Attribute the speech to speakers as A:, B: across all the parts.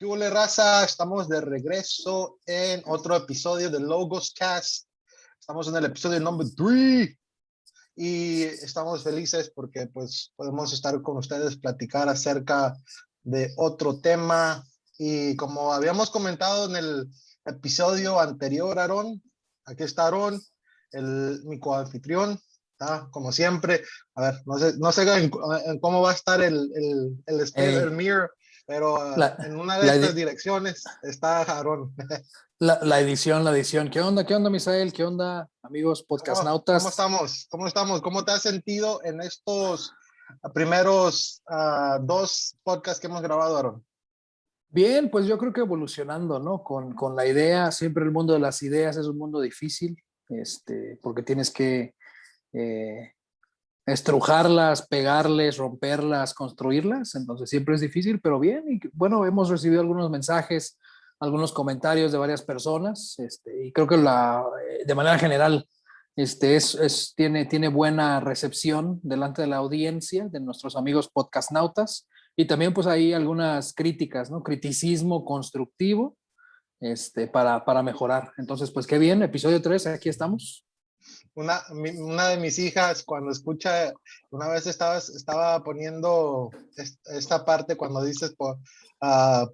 A: ¿Qué hubo, raza? Estamos de regreso en otro episodio de Logos Cast. Estamos en el episodio número 3 y estamos felices porque pues podemos estar con ustedes, platicar acerca de otro tema. Y como habíamos comentado en el episodio anterior, Aarón, aquí está Aarón, mi coanfitrión, ¿tá? Como siempre. A ver, no sé en cómo va a estar el espejo, el mirror, pero en una de estas direcciones está Aarón.
B: La edición. ¿Qué onda, Misael? ¿Qué onda, amigos podcastnautas?
A: ¿Cómo estamos? ¿Cómo estamos? ¿Cómo te has sentido en estos primeros dos podcasts que hemos grabado, Aarón?
B: Bien, pues yo creo que evolucionando, ¿no? Con la idea, siempre el mundo de las ideas es un mundo difícil, porque tienes que estrujarlas, pegarles, romperlas, construirlas, entonces siempre es difícil, pero bien. Y bueno, hemos recibido algunos mensajes, algunos comentarios de varias personas, y creo que de manera general tiene buena recepción delante de la audiencia, de nuestros amigos podcastnautas, y también pues hay algunas críticas, ¿no? Criticismo constructivo, para mejorar. Entonces, pues qué bien, episodio 3, aquí estamos.
A: Una de mis hijas, cuando escucha, una vez estaba poniendo esta parte cuando dices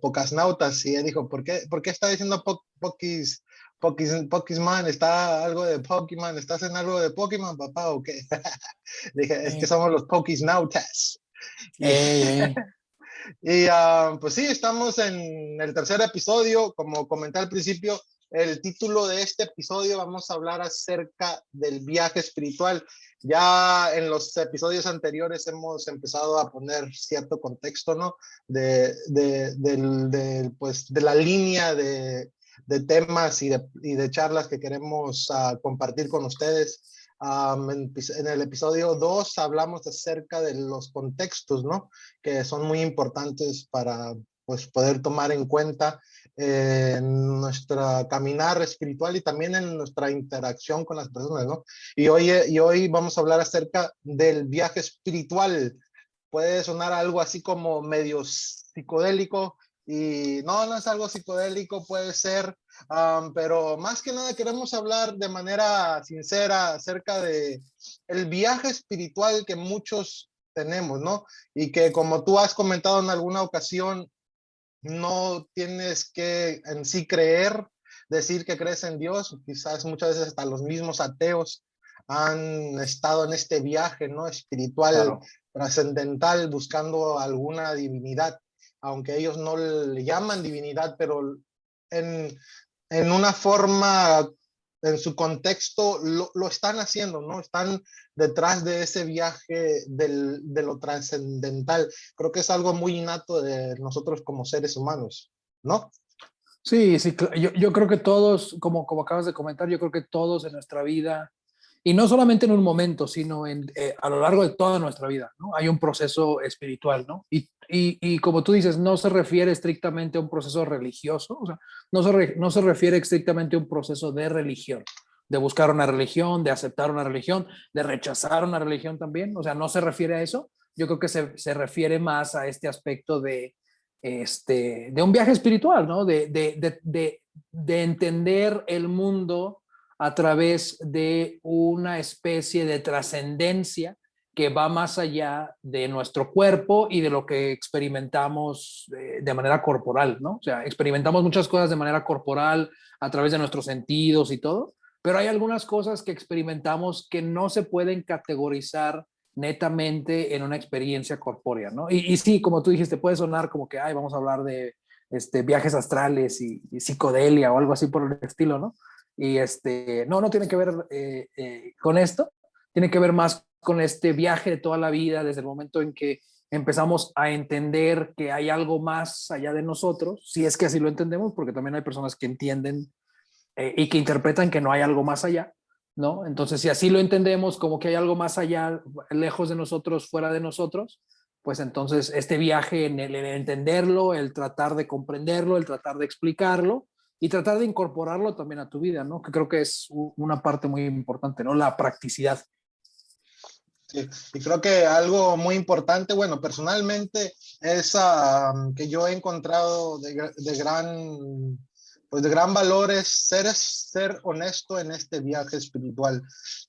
A: Pocasnautas, y ella dijo, ¿por qué está diciendo Pokisman? ¿Está algo de Pokémon? ¿Estás en algo de Pokémon, papá, o qué? Dije, es que somos los Pokisnautas. Y pues sí, estamos en el tercer episodio. Como comenté al principio, el título de este episodio vamos a hablar acerca del viaje espiritual. Ya en los episodios anteriores hemos empezado a poner cierto contexto, ¿no? Pues, de la línea de temas y de charlas que queremos compartir con ustedes. En el episodio 2 hablamos acerca de los contextos, ¿no? Que son muy importantes para pues, poder tomar en cuenta en nuestra caminar espiritual y también en nuestra interacción con las personas, ¿no? Y hoy vamos a hablar acerca del viaje espiritual. Puede sonar algo así como medio psicodélico, y no es algo psicodélico, puede ser, pero más que nada queremos hablar de manera sincera acerca de el viaje espiritual que muchos tenemos, ¿no? Y que, como tú has comentado en alguna ocasión, no tienes que en sí creer, decir que crees en Dios. Quizás muchas veces hasta los mismos ateos han estado en este viaje, ¿no? Espiritual, claro, trascendental, buscando alguna divinidad, aunque ellos no le llaman divinidad, pero en una forma, en su contexto, lo están haciendo, ¿no? Están detrás de ese viaje de lo trascendental. Creo que es algo muy innato de nosotros como seres humanos, ¿no?
B: Sí, yo creo que todos, como acabas de comentar, yo creo que todos en nuestra vida, y no solamente en un momento, sino a lo largo de toda nuestra vida, ¿no? Hay un proceso espiritual, ¿no? Y como tú dices, no se refiere estrictamente a un proceso religioso, o sea, no se refiere estrictamente a un proceso de religión, de buscar una religión, de aceptar una religión, de rechazar una religión también, o sea, no se refiere a eso. Yo creo que se refiere más a este aspecto de un viaje espiritual, ¿no? De entender el mundo a través de una especie de trascendencia que va más allá de nuestro cuerpo y de lo que experimentamos de manera corporal, ¿no? O sea, experimentamos muchas cosas de manera corporal a través de nuestros sentidos y todo, pero hay algunas cosas que experimentamos que no se pueden categorizar netamente en una experiencia corpórea, ¿no? Y sí, como tú dijiste, puede sonar como que, ay, vamos a hablar de viajes astrales y psicodelia o algo así por el estilo, ¿no? Y no tiene que ver con esto, tiene que ver más con este viaje de toda la vida, desde el momento en que empezamos a entender que hay algo más allá de nosotros, si es que así lo entendemos, porque también hay personas que entienden y que interpretan que no hay algo más allá, ¿no? Entonces, si así lo entendemos como que hay algo más allá, lejos de nosotros, fuera de nosotros, pues entonces este viaje en el entenderlo, el tratar de comprenderlo, el tratar de explicarlo y tratar de incorporarlo también a tu vida, ¿no? Que creo que es una parte muy importante, ¿no? La practicidad.
A: Sí, y creo que algo muy importante, bueno, personalmente es que yo he encontrado de gran, pues de gran valor es ser honesto en este viaje espiritual.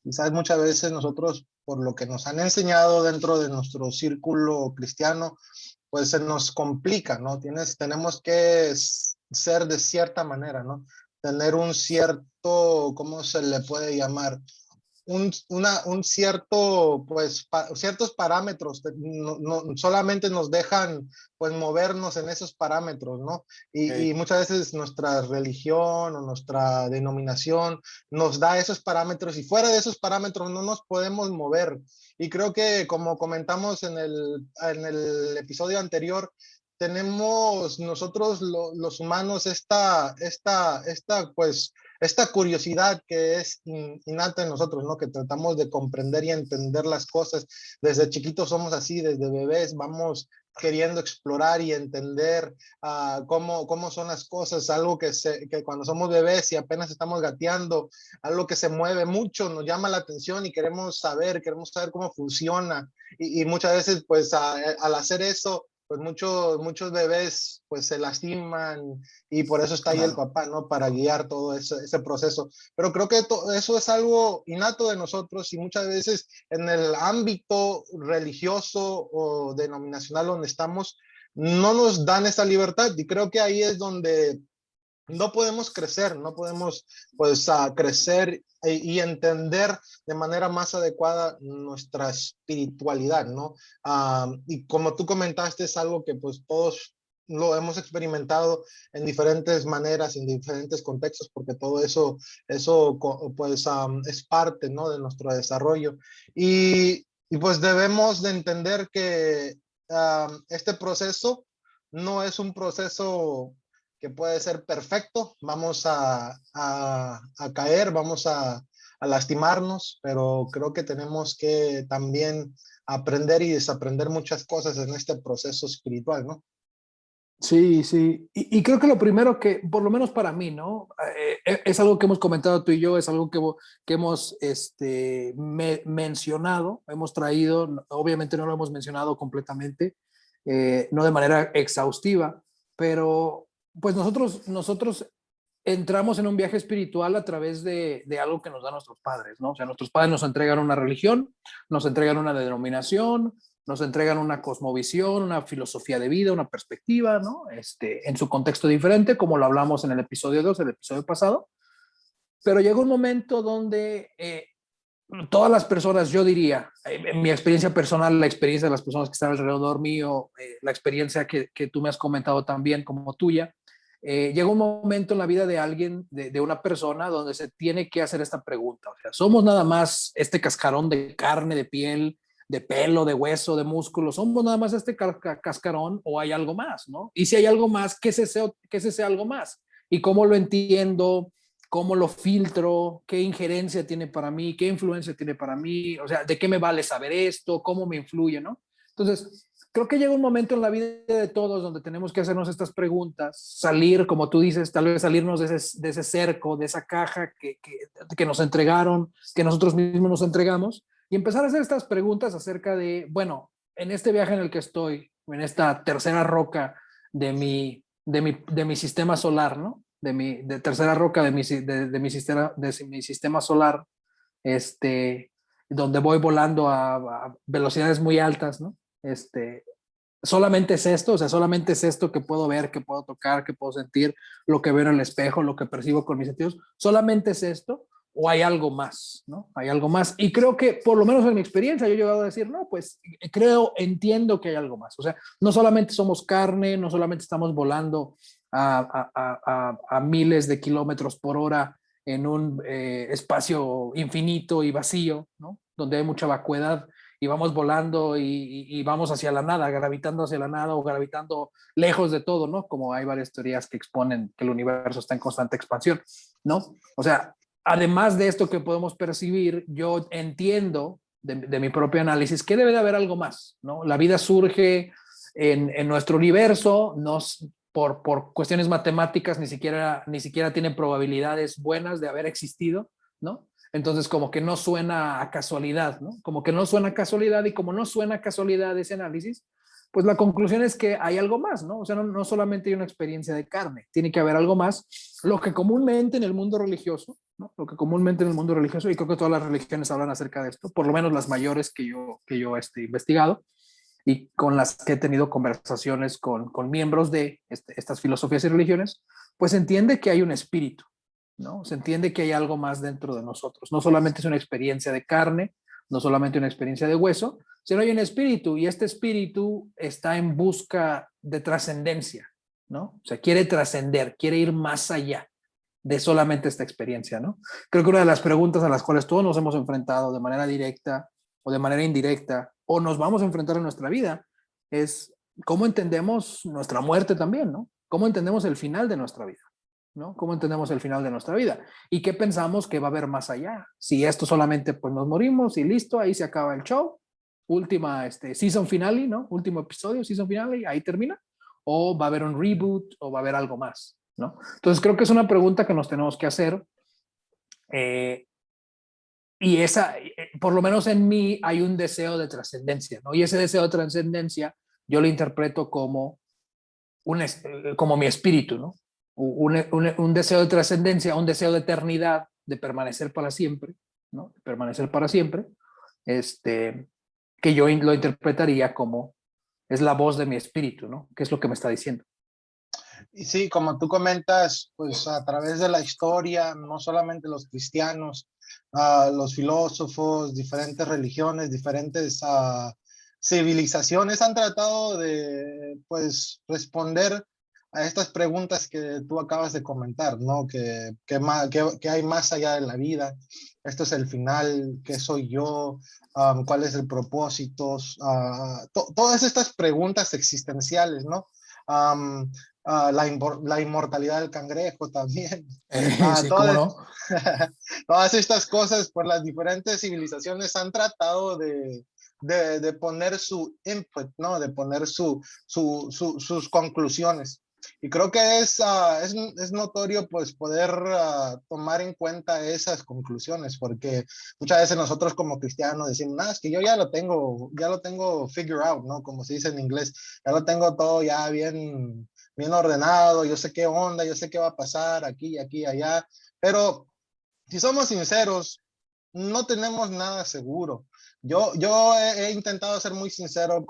A: Quizás muchas veces nosotros, por lo que nos han enseñado dentro de nuestro círculo cristiano, pues se nos complica, ¿no? Tenemos que ser de cierta manera, ¿no? Tener un cierto, ¿cómo se le puede llamar? Un cierto, pues, ciertos parámetros, solamente nos dejan, pues, movernos en esos parámetros, ¿no? Y
B: Okay.
A: muchas veces nuestra religión o nuestra denominación nos da esos parámetros y fuera de esos parámetros no nos podemos mover. Y creo que como comentamos en el episodio anterior, tenemos nosotros los humanos pues, esta curiosidad que es innata en nosotros, ¿no? Que tratamos de comprender y entender las cosas. Desde chiquitos somos así, desde bebés vamos queriendo explorar y entender cómo son las cosas, algo que cuando somos bebés y apenas estamos gateando, algo que se mueve mucho, nos llama la atención y queremos saber cómo funciona. Y muchas veces, pues al hacer eso, pues muchos bebés pues se lastiman y por eso está ahí el
B: Claro.
A: papá, ¿no? Para guiar todo ese proceso. Pero creo que eso es algo innato de nosotros y muchas veces en el ámbito religioso o denominacional donde estamos, no nos dan esa libertad y creo que ahí es donde no podemos crecer, no podemos pues crecer y entender de manera más adecuada nuestra espiritualidad, ¿no? Y como tú comentaste, es algo que pues todos lo hemos experimentado en diferentes maneras, en diferentes contextos, porque todo eso pues es parte, ¿no? De nuestro desarrollo. Y pues debemos de entender que este proceso no es un proceso que puede ser perfecto, vamos a caer, vamos a lastimarnos, pero creo que tenemos que también aprender y desaprender muchas cosas en este proceso espiritual, ¿no?
B: Sí, sí. Y creo que lo primero que, por lo menos para mí, ¿no? Es algo que hemos comentado tú y yo, es algo que hemos mencionado, hemos traído, obviamente no lo hemos mencionado completamente, no de manera exhaustiva, pero pues nosotros entramos en un viaje espiritual a través de algo que nos dan nuestros padres, ¿no? O sea, nuestros padres nos entregan una religión, nos entregan una denominación, nos entregan una cosmovisión, una filosofía de vida, una perspectiva, ¿no? En su contexto diferente, como lo hablamos en el episodio 2, el episodio pasado. Pero llega un momento donde todas las personas, yo diría, en mi experiencia personal, la experiencia de las personas que están alrededor mío, la experiencia que tú me has comentado también como tuya, llega un momento en la vida de alguien, de una persona, donde se tiene que hacer esta pregunta. O sea, ¿somos nada más este cascarón de carne, de piel, de pelo, de hueso, de músculo? ¿Somos nada más este cascarón o hay algo más, no? Y si hay algo más, qué es ese algo más? ¿Y cómo lo entiendo? ¿Cómo lo filtro? ¿Qué injerencia tiene para mí? ¿Qué influencia tiene para mí? O sea, ¿de qué me vale saber esto? ¿Cómo me influye? ¿No? Entonces, creo que llega un momento en la vida de todos donde tenemos que hacernos estas preguntas, salir, como tú dices, tal vez salirnos de ese cerco, de esa caja que nos entregaron, que nosotros mismos nos entregamos, y empezar a hacer estas preguntas acerca de, bueno, en este viaje en el que estoy, en esta tercera roca de mi sistema solar, ¿no? De tercera roca de mi sistema solar, este, donde voy volando a velocidades muy altas, ¿no? Solamente es esto, o sea, solamente es esto que puedo ver, que puedo tocar, que puedo sentir, lo que veo en el espejo, lo que percibo con mis sentidos, solamente es esto o hay algo más, ¿no? Hay algo más. Y creo que, por lo menos en mi experiencia, yo he llegado a decir, no, pues entiendo que hay algo más. O sea, no solamente somos carne, no solamente estamos volando a miles de kilómetros por hora en un espacio infinito y vacío, ¿no? Donde hay mucha vacuidad y vamos volando y vamos hacia la nada, gravitando hacia la nada o gravitando lejos de todo, ¿no? Como hay varias teorías que exponen que el universo está en constante expansión, ¿no? O sea, además de esto que podemos percibir, yo entiendo de mi propio análisis que debe de haber algo más, ¿no? La vida surge en nuestro universo, por cuestiones matemáticas ni siquiera tiene probabilidades buenas de haber existido, ¿no? Entonces, como que no suena a casualidad, ¿no? Como que no suena a casualidad, y como no suena a casualidad ese análisis, pues la conclusión es que hay algo más, ¿no? O sea, no solamente hay una experiencia de carne, tiene que haber algo más. Lo que comúnmente en el mundo religioso, ¿no? Lo que comúnmente en el mundo religioso, y creo que todas las religiones hablan acerca de esto, por lo menos las mayores que yo he investigado, y con las que he tenido conversaciones con miembros de estas filosofías y religiones, pues se entiende que hay un espíritu, ¿no? Se entiende que hay algo más dentro de nosotros. No solamente es una experiencia de carne, no solamente una experiencia de hueso, sino hay un espíritu, y este espíritu está en busca de trascendencia, ¿no? O sea, quiere trascender, quiere ir más allá de solamente esta experiencia, ¿no? Creo que una de las preguntas a las cuales todos nos hemos enfrentado de manera directa o de manera indirecta, o nos vamos a enfrentar en nuestra vida, es cómo entendemos nuestra muerte también, ¿no? ¿Cómo entendemos el final de nuestra vida? ¿No? ¿Cómo entendemos el final de nuestra vida? ¿Y qué pensamos que va a haber más allá? Si esto solamente pues nos morimos y listo, ahí se acaba el show, última season finale, ¿no? Último episodio, season finale, ahí termina, o va a haber un reboot, o va a haber algo más, ¿no? Entonces creo que es una pregunta que nos tenemos que hacer, eh, y por lo menos en mí hay un deseo de trascendencia, ¿no? Y ese deseo de trascendencia yo lo interpreto como mi espíritu, ¿no? Un deseo de trascendencia, un deseo de eternidad, de permanecer para siempre, ¿no? De permanecer para siempre, que yo lo interpretaría como es la voz de mi espíritu, ¿no? ¿Qué es lo que me está diciendo?
A: Y sí, como tú comentas, pues a través de la historia, no solamente los cristianos, los filósofos, diferentes religiones, diferentes civilizaciones han tratado de, pues, responder a estas preguntas que tú acabas de comentar, ¿no? Que hay más allá de la vida, esto es el final, ¿qué soy yo? ¿Cuál es el propósito? Todas estas preguntas existenciales, ¿no? Um, la inmortalidad del cangrejo también.
B: Sí, cómo
A: Todas,
B: no.
A: todas estas cosas, por las diferentes civilizaciones han tratado de poner su input, ¿no? De poner sus conclusiones. Y creo que es notorio pues poder tomar en cuenta esas conclusiones, porque muchas veces nosotros como cristianos decimos, es que yo ya lo tengo figure out, ¿no? Como se dice en inglés, ya lo tengo todo ya bien ordenado, yo sé qué onda, yo sé qué va a pasar aquí, aquí, allá, pero si somos sinceros, no tenemos nada seguro. Yo he intentado ser muy sincero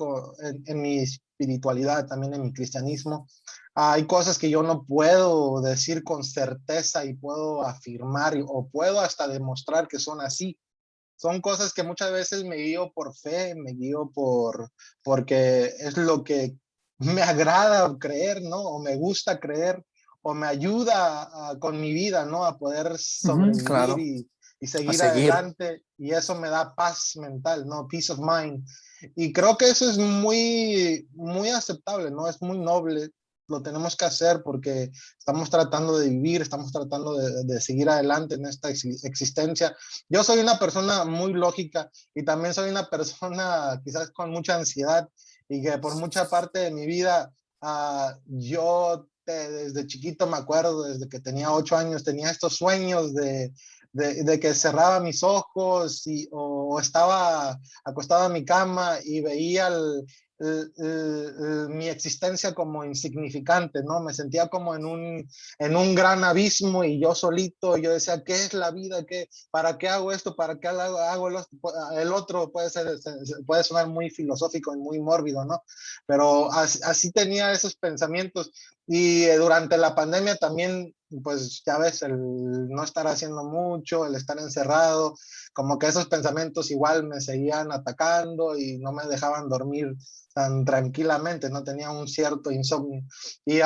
A: en mi espiritualidad, también en mi cristianismo. Hay cosas que yo no puedo decir con certeza y puedo afirmar o puedo hasta demostrar que son así. Son cosas que muchas veces me guío por fe, me guío porque es lo que me agrada creer, ¿no? O me gusta creer, o me ayuda con mi vida, ¿no? A poder sobrevivir
B: Claro,
A: y
B: a
A: seguir
B: seguir.
A: adelante. Y eso me da paz mental, ¿no? Peace of mind. Y creo que eso es muy aceptable, ¿no? Es muy noble. Lo tenemos que hacer porque estamos tratando de vivir, estamos tratando de seguir adelante en esta existencia. Yo soy una persona muy lógica y también soy una persona quizás con mucha ansiedad y que por mucha parte de mi vida, desde chiquito me acuerdo, desde que tenía 8 años, tenía estos sueños de que cerraba mis ojos o estaba acostado en mi cama y veía mi existencia como insignificante, ¿no? Me sentía como en un gran abismo y yo solito, yo decía, ¿qué es la vida? ¿Para qué hago esto? ¿Para qué hago el otro? Puede sonar muy filosófico y muy mórbido, ¿no? Pero así tenía esos pensamientos y durante la pandemia también, pues ya ves, el no estar haciendo mucho, el estar encerrado, como que esos pensamientos igual me seguían atacando y no me dejaban dormir tan tranquilamente, no tenía un cierto insomnio. Y,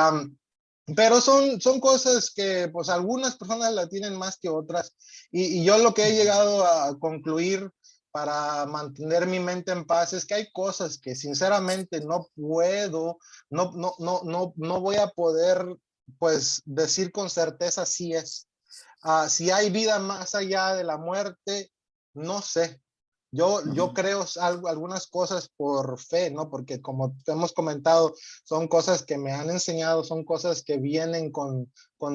A: pero son cosas que pues algunas personas la tienen más que otras y yo lo que he llegado a concluir para mantener mi mente en paz es que hay cosas que sinceramente no puedo, no voy a poder pues decir con certeza si es. Si hay vida más allá de la muerte, no sé. Yo creo algunas cosas por fe, ¿no? Porque como hemos comentado, son cosas que me han enseñado, son cosas que vienen con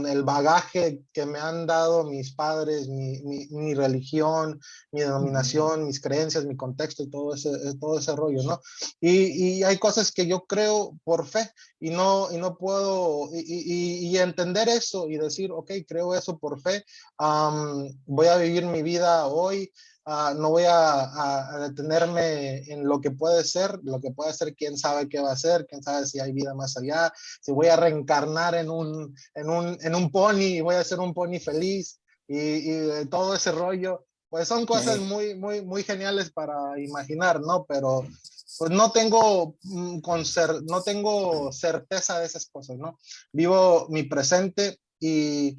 A: el bagaje que me han dado mis padres, mi religión, mi denominación, mis creencias, mi contexto y todo ese rollo, ¿no? Y hay cosas que yo creo por fe y no puedo, y entender eso y decir, ok, creo eso por fe, voy a vivir mi vida hoy. No voy a detenerme en lo que puede ser, quién sabe qué va a ser, quién sabe si hay vida más allá, si voy a reencarnar en un pony y voy a ser un pony feliz y todo ese rollo, pues son cosas muy geniales para imaginar, ¿no? Pero pues no tengo certeza de esas cosas, ¿no? Vivo mi presente y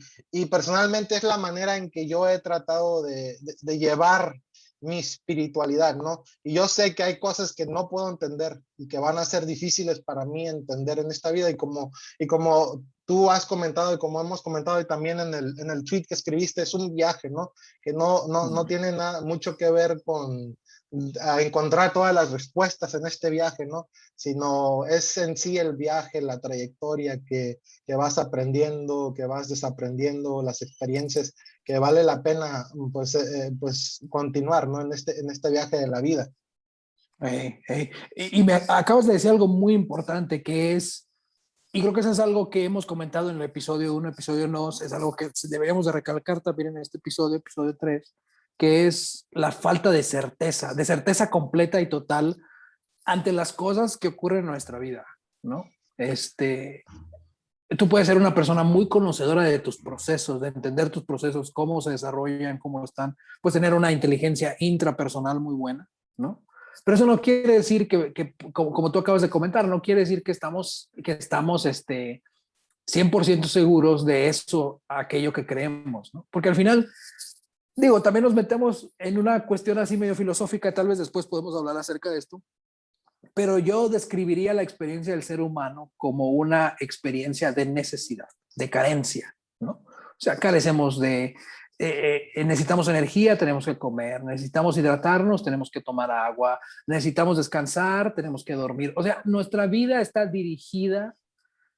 A: personalmente es la manera en que yo he tratado de llevar mi espiritualidad, ¿no? Y yo sé que hay cosas que no puedo entender y que van a ser difíciles para mí entender en esta vida y como tú has comentado y como hemos comentado y también en el tweet que escribiste, es un viaje, ¿no? Que no tiene nada, mucho que ver con a encontrar todas las respuestas en este viaje, ¿no? Sino es en sí el viaje, la trayectoria que vas aprendiendo, que vas desaprendiendo, las experiencias que vale la pena pues continuar, ¿no? En este viaje de la vida.
B: Y me acabas de decir algo muy importante que es, y creo que eso es algo que hemos comentado en el episodio 1, episodio 2, es algo que deberíamos de recalcar también en este episodio, episodio 3, que es la falta de certeza completa y total ante las cosas que ocurren en nuestra vida, ¿no? Tú puedes ser una persona muy conocedora de tus procesos, de entender tus procesos, cómo se desarrollan, cómo están, puedes tener una inteligencia intrapersonal muy buena, ¿no? Pero eso no quiere decir que como tú acabas de comentar, no quiere decir que estamos 100% seguros de eso, aquello que creemos, ¿no? Porque al final, digo, también nos metemos en una cuestión así medio filosófica, tal vez después podemos hablar acerca de esto, pero yo describiría la experiencia del ser humano como una experiencia de necesidad, de carencia, ¿no? O sea, carecemos necesitamos energía, tenemos que comer, necesitamos hidratarnos, tenemos que tomar agua, necesitamos descansar, tenemos que dormir. O sea, nuestra vida está dirigida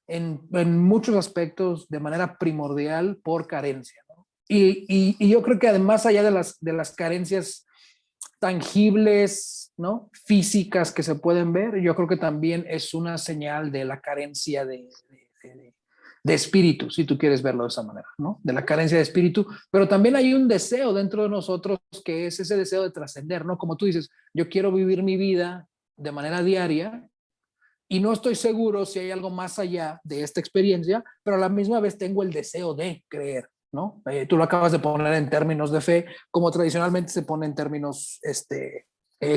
B: en muchos aspectos de manera primordial por carencia, ¿no? Y yo creo que además allá de las carencias tangibles, ¿no? Físicas que se pueden ver, yo creo que también es una señal de la carencia de espíritu, si tú quieres verlo de esa manera, ¿no? De la carencia de espíritu, pero también hay un deseo dentro de nosotros que es ese deseo de trascender, ¿no? Como tú dices, yo quiero vivir mi vida de manera diaria y no estoy seguro si hay algo más allá de esta experiencia, pero a la misma vez tengo el deseo de creer, ¿no? Tú lo acabas de poner en términos de fe, como tradicionalmente se pone en términos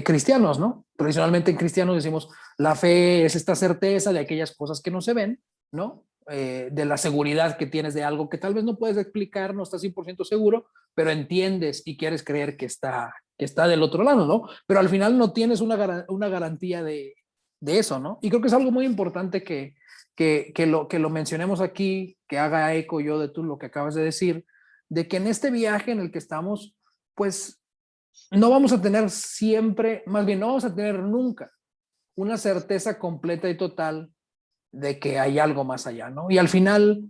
B: cristianos, ¿no? Tradicionalmente en cristianos decimos, la fe es esta certeza de aquellas cosas que no se ven, ¿no? De la seguridad que tienes de algo que tal vez no puedes explicar, no estás 100% seguro, pero entiendes y quieres creer que está del otro lado, ¿no? Pero al final no tienes una garantía de eso, ¿no? Y creo que es algo muy importante que lo mencionemos aquí, que haga eco yo de tú lo que acabas de decir, de que en este viaje en el que estamos, pues no vamos a tener siempre, más bien no vamos a tener nunca una certeza completa y total de que hay algo más allá, ¿no? Y al final,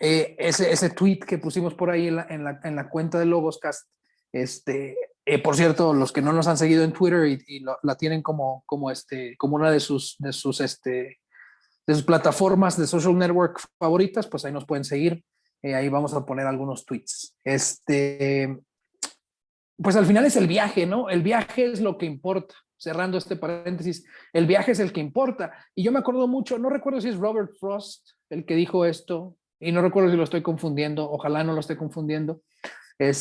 B: ese tweet que pusimos por ahí en la cuenta de Logoscast, por cierto, los que no nos han seguido en Twitter y la tienen como una de sus plataformas de social network favoritas, pues ahí nos pueden seguir. Ahí vamos a poner algunos tweets. Pues al final es el viaje, ¿no? El viaje es lo que importa. Cerrando este paréntesis, el viaje es el que importa. Y yo me acuerdo mucho, no recuerdo si es Robert Frost el que dijo esto, y no recuerdo si lo estoy confundiendo, ojalá no lo esté confundiendo. Él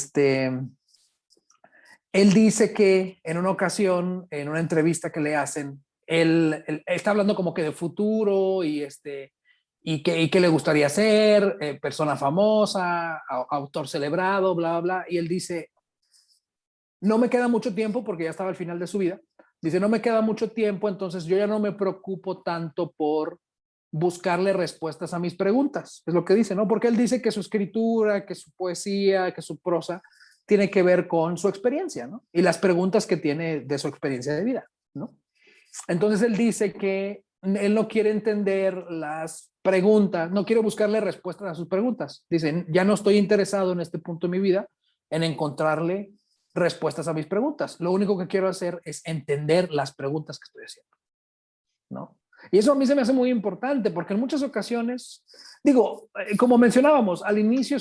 B: dice que en una ocasión, en una entrevista que le hacen, él está hablando como que de futuro y qué le gustaría ser, persona famosa, autor celebrado, bla, bla, bla. Y él dice, no me queda mucho tiempo porque ya estaba al final de su vida. Dice, no me queda mucho tiempo, entonces yo ya no me preocupo tanto por buscarle respuestas a mis preguntas. Es lo que dice, ¿no? Porque él dice que su escritura, que su poesía, que su prosa tiene que ver con su experiencia, ¿no? Y las preguntas que tiene de su experiencia de vida, ¿no? Entonces él dice que él no quiere entender las preguntas, no quiere buscarle respuestas a sus preguntas. Dice, ya no estoy interesado en este punto de mi vida en encontrarle respuestas a mis preguntas. Lo único que quiero hacer es entender las preguntas que estoy haciendo, ¿no? Y eso a mí se me hace muy importante porque en muchas ocasiones, digo, como mencionábamos, al inicio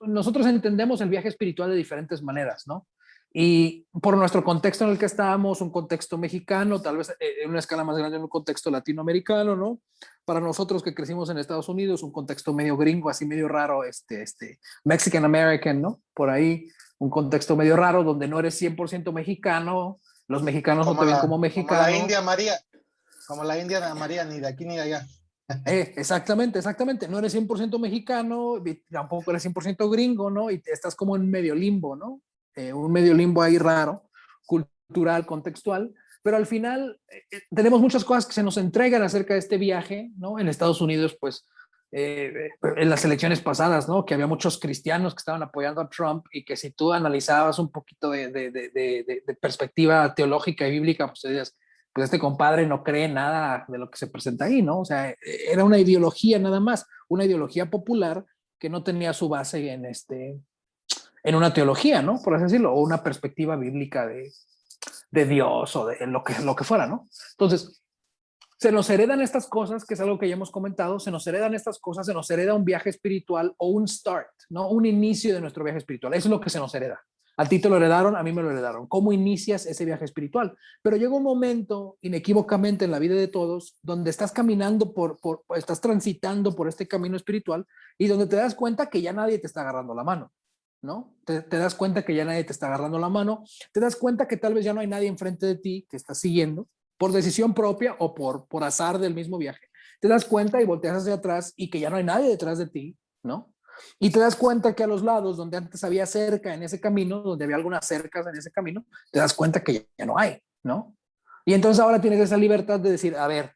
B: nosotros entendemos el viaje espiritual de diferentes maneras, ¿no? Y por nuestro contexto en el que estábamos, un contexto mexicano, tal vez en una escala más grande en un contexto latinoamericano, ¿no? Para nosotros que crecimos en Estados Unidos, un contexto medio gringo, así medio raro, Mexican American, ¿no? Por ahí, un contexto medio raro donde no eres 100% mexicano, los mexicanos no te ven como
A: como la
B: mexicano.
A: India María, como la India de María, ni de aquí ni de allá.
B: Exactamente, exactamente. No eres 100% mexicano, tampoco eres 100% gringo, ¿no? Y estás como en medio limbo, ¿no? Un medio limbo ahí raro, cultural, contextual. Pero al final tenemos muchas cosas que se nos entregan acerca de este viaje, ¿no? En Estados Unidos, pues, en las elecciones pasadas, ¿no? Que había muchos cristianos que estaban apoyando a Trump y que si tú analizabas un poquito de perspectiva teológica y bíblica, pues dirías, pues este compadre no cree nada de lo que se presenta ahí, ¿no? O sea, era una ideología nada más, una ideología popular que no tenía su base en una teología, ¿no? Por así decirlo, o una perspectiva bíblica de Dios o de lo que fuera, ¿no? Entonces, se nos heredan estas cosas, que es algo que ya hemos comentado, se nos heredan estas cosas, se nos hereda un viaje espiritual o un start, ¿no? Un inicio de nuestro viaje espiritual. Eso es lo que se nos hereda. A ti te lo heredaron, a mí me lo heredaron. ¿Cómo inicias ese viaje espiritual? Pero llega un momento, inequívocamente en la vida de todos, donde estás caminando estás transitando por este camino espiritual y donde te das cuenta que ya nadie te está agarrando la mano, ¿no? Te das cuenta que ya nadie te está agarrando la mano, te das cuenta que tal vez ya no hay nadie enfrente de ti que está siguiendo, por decisión propia o por azar del mismo viaje. Te das cuenta y volteas hacia atrás y que ya no hay nadie detrás de ti, ¿no? Y te das cuenta que a los lados, donde antes había cerca en ese camino, donde había algunas cercas en ese camino, te das cuenta que ya no hay, ¿no? Y entonces ahora tienes esa libertad de decir, a ver,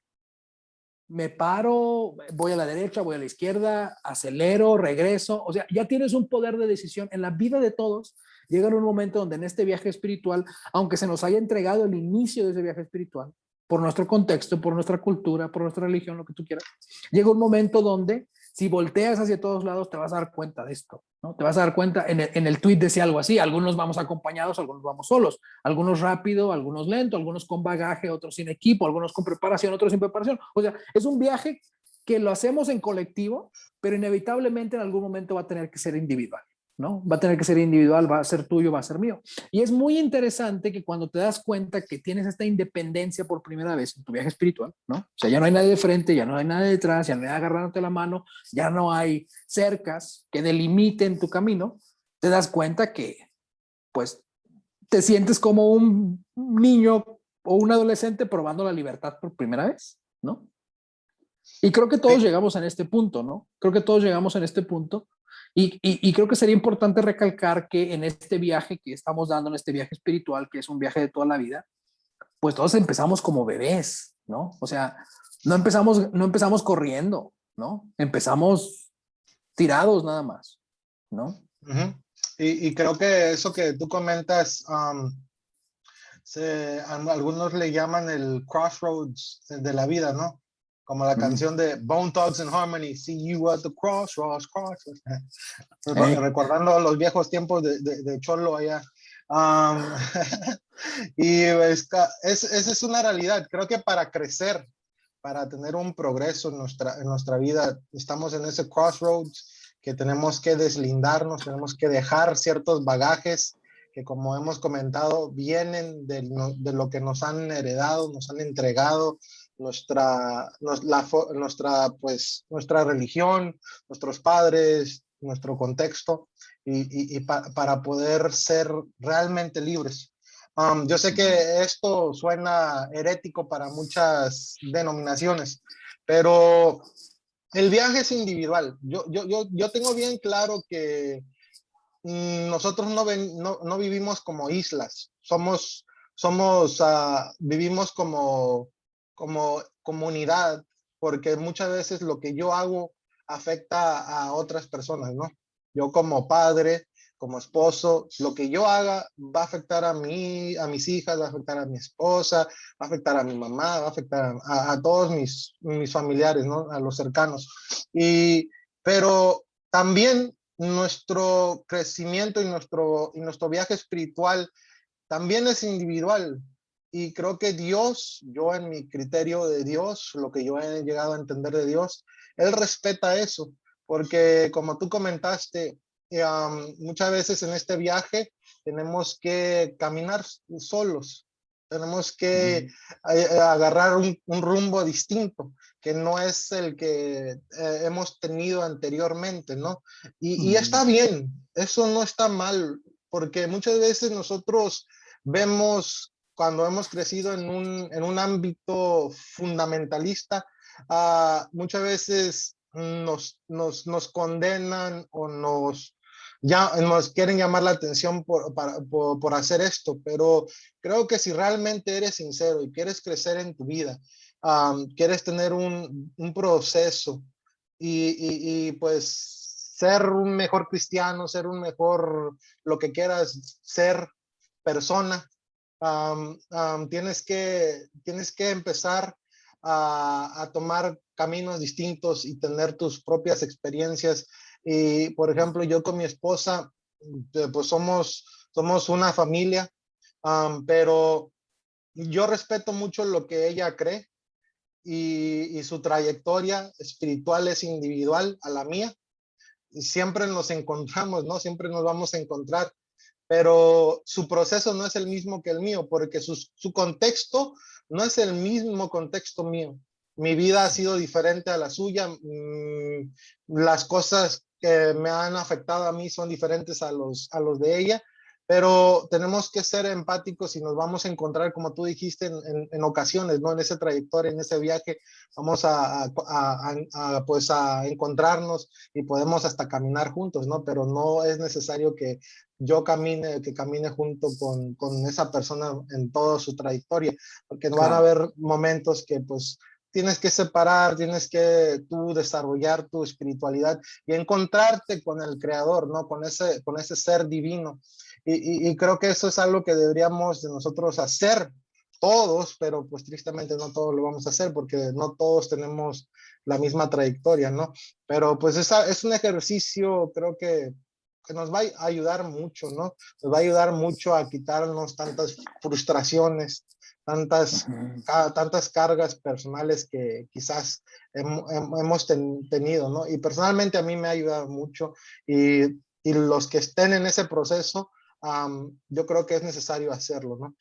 B: me paro, voy a la derecha, voy a la izquierda, acelero, regreso. O sea, ya tienes un poder de decisión en la vida de todos. Llega un momento donde en este viaje espiritual, aunque se nos haya entregado el inicio de ese viaje espiritual, por nuestro contexto, por nuestra cultura, por nuestra religión, lo que tú quieras, llega un momento donde si volteas hacia todos lados te vas a dar cuenta de esto, ¿no? Te vas a dar cuenta, en el tweet decía algo así, algunos vamos acompañados, algunos vamos solos, algunos rápido, algunos lento, algunos con bagaje, otros sin equipo, algunos con preparación, otros sin preparación. O sea, es un viaje que lo hacemos en colectivo, pero inevitablemente en algún momento va a tener que ser individual, ¿no? Va a tener que ser individual, va a ser tuyo, va a ser mío. Y es muy interesante que cuando te das cuenta que tienes esta independencia por primera vez en tu viaje espiritual, ¿no? O sea, ya no hay nadie de frente, ya no hay nadie detrás, ya no hay nadie agarrándote la mano, ya no hay cercas que delimiten tu camino, te das cuenta que, pues, te sientes como un niño o un adolescente probando la libertad por primera vez, ¿no? Y creo que todos
A: Sí.
B: llegamos en este punto, ¿no? Creo que todos llegamos en este punto. Y creo que sería importante recalcar que en este viaje que estamos dando, en este viaje espiritual, que es un viaje de toda la vida, pues todos empezamos como bebés, ¿no? O sea, no empezamos corriendo, ¿no? Empezamos tirados nada más, ¿no?
A: Uh-huh. Y creo que eso que tú comentas, algunos le llaman el crossroads de la vida, ¿no? Como la canción de Bone Thugs and Harmony, See You at the Crossroads, Crossroads.
B: Hey.
A: Recordando los viejos tiempos de Cholo allá. Um, y esa es una realidad. Creo que para crecer, para tener un progreso en nuestra vida, estamos en ese crossroads que tenemos que deslindarnos, tenemos que dejar ciertos bagajes que, como hemos comentado, vienen de lo que nos han heredado, nos han entregado nuestra religión, nuestros padres, nuestro contexto, para poder ser realmente libres. Yo sé que esto suena herético para muchas denominaciones, pero el viaje es individual. Yo tengo bien claro que nosotros no vivimos como islas, vivimos como comunidad, porque muchas veces lo que yo hago afecta a otras personas, ¿no? Yo como padre, como esposo, lo que yo haga va a afectar a mí, a mis hijas, va a afectar a mi esposa, va a afectar a mi mamá, va a afectar a todos mis familiares, ¿no? A los cercanos. Pero también nuestro crecimiento y nuestro viaje espiritual también es individual. Y creo que Dios, yo en mi criterio de Dios, lo que yo he llegado a entender de Dios, Él respeta eso, porque como tú comentaste, muchas veces en este viaje tenemos que caminar solos, tenemos que agarrar un rumbo distinto, que no es el que hemos tenido anteriormente, ¿no? Y está bien, eso no está mal, porque muchas veces nosotros vemos cuando hemos crecido en un ámbito fundamentalista, muchas veces nos condenan o nos quieren llamar la atención por hacer esto, pero creo que si realmente eres sincero y quieres crecer en tu vida, quieres tener un proceso pues ser un mejor cristiano, ser un mejor, lo que quieras ser, persona, tienes que empezar a tomar caminos distintos y tener tus propias experiencias. Y, por ejemplo, yo con mi esposa, pues somos una familia, pero yo respeto mucho lo que ella cree y su trayectoria espiritual es individual a la mía. Y siempre nos encontramos, ¿no? Siempre nos vamos a encontrar, pero su proceso no es el mismo que el mío, porque su contexto no es el mismo contexto mío. Mi vida ha sido diferente a la suya. Las cosas que me han afectado a mí son diferentes a los de ella, pero tenemos que ser empáticos y nos vamos a encontrar, como tú dijiste, en ocasiones, ¿no? En esa trayectoria, en ese viaje, vamos pues a encontrarnos y podemos hasta caminar juntos, ¿no? Pero no es necesario que que camine junto con esa persona en toda su trayectoria, porque van a haber momentos que pues tienes que separar, tienes que tú desarrollar tu espiritualidad y encontrarte con el creador, ¿no? Con ese ser divino. Y creo que eso es algo que deberíamos de nosotros hacer todos, pero pues tristemente no todos lo vamos a hacer porque no todos tenemos la misma trayectoria, ¿no? Pero pues es un ejercicio, creo que nos va a ayudar mucho, ¿no? Nos va a ayudar mucho a quitarnos tantas frustraciones, tantas cargas personales que quizás hemos tenido, ¿no? Y personalmente a mí me ha ayudado mucho y los que estén en ese proceso, yo creo que es necesario hacerlo, ¿no?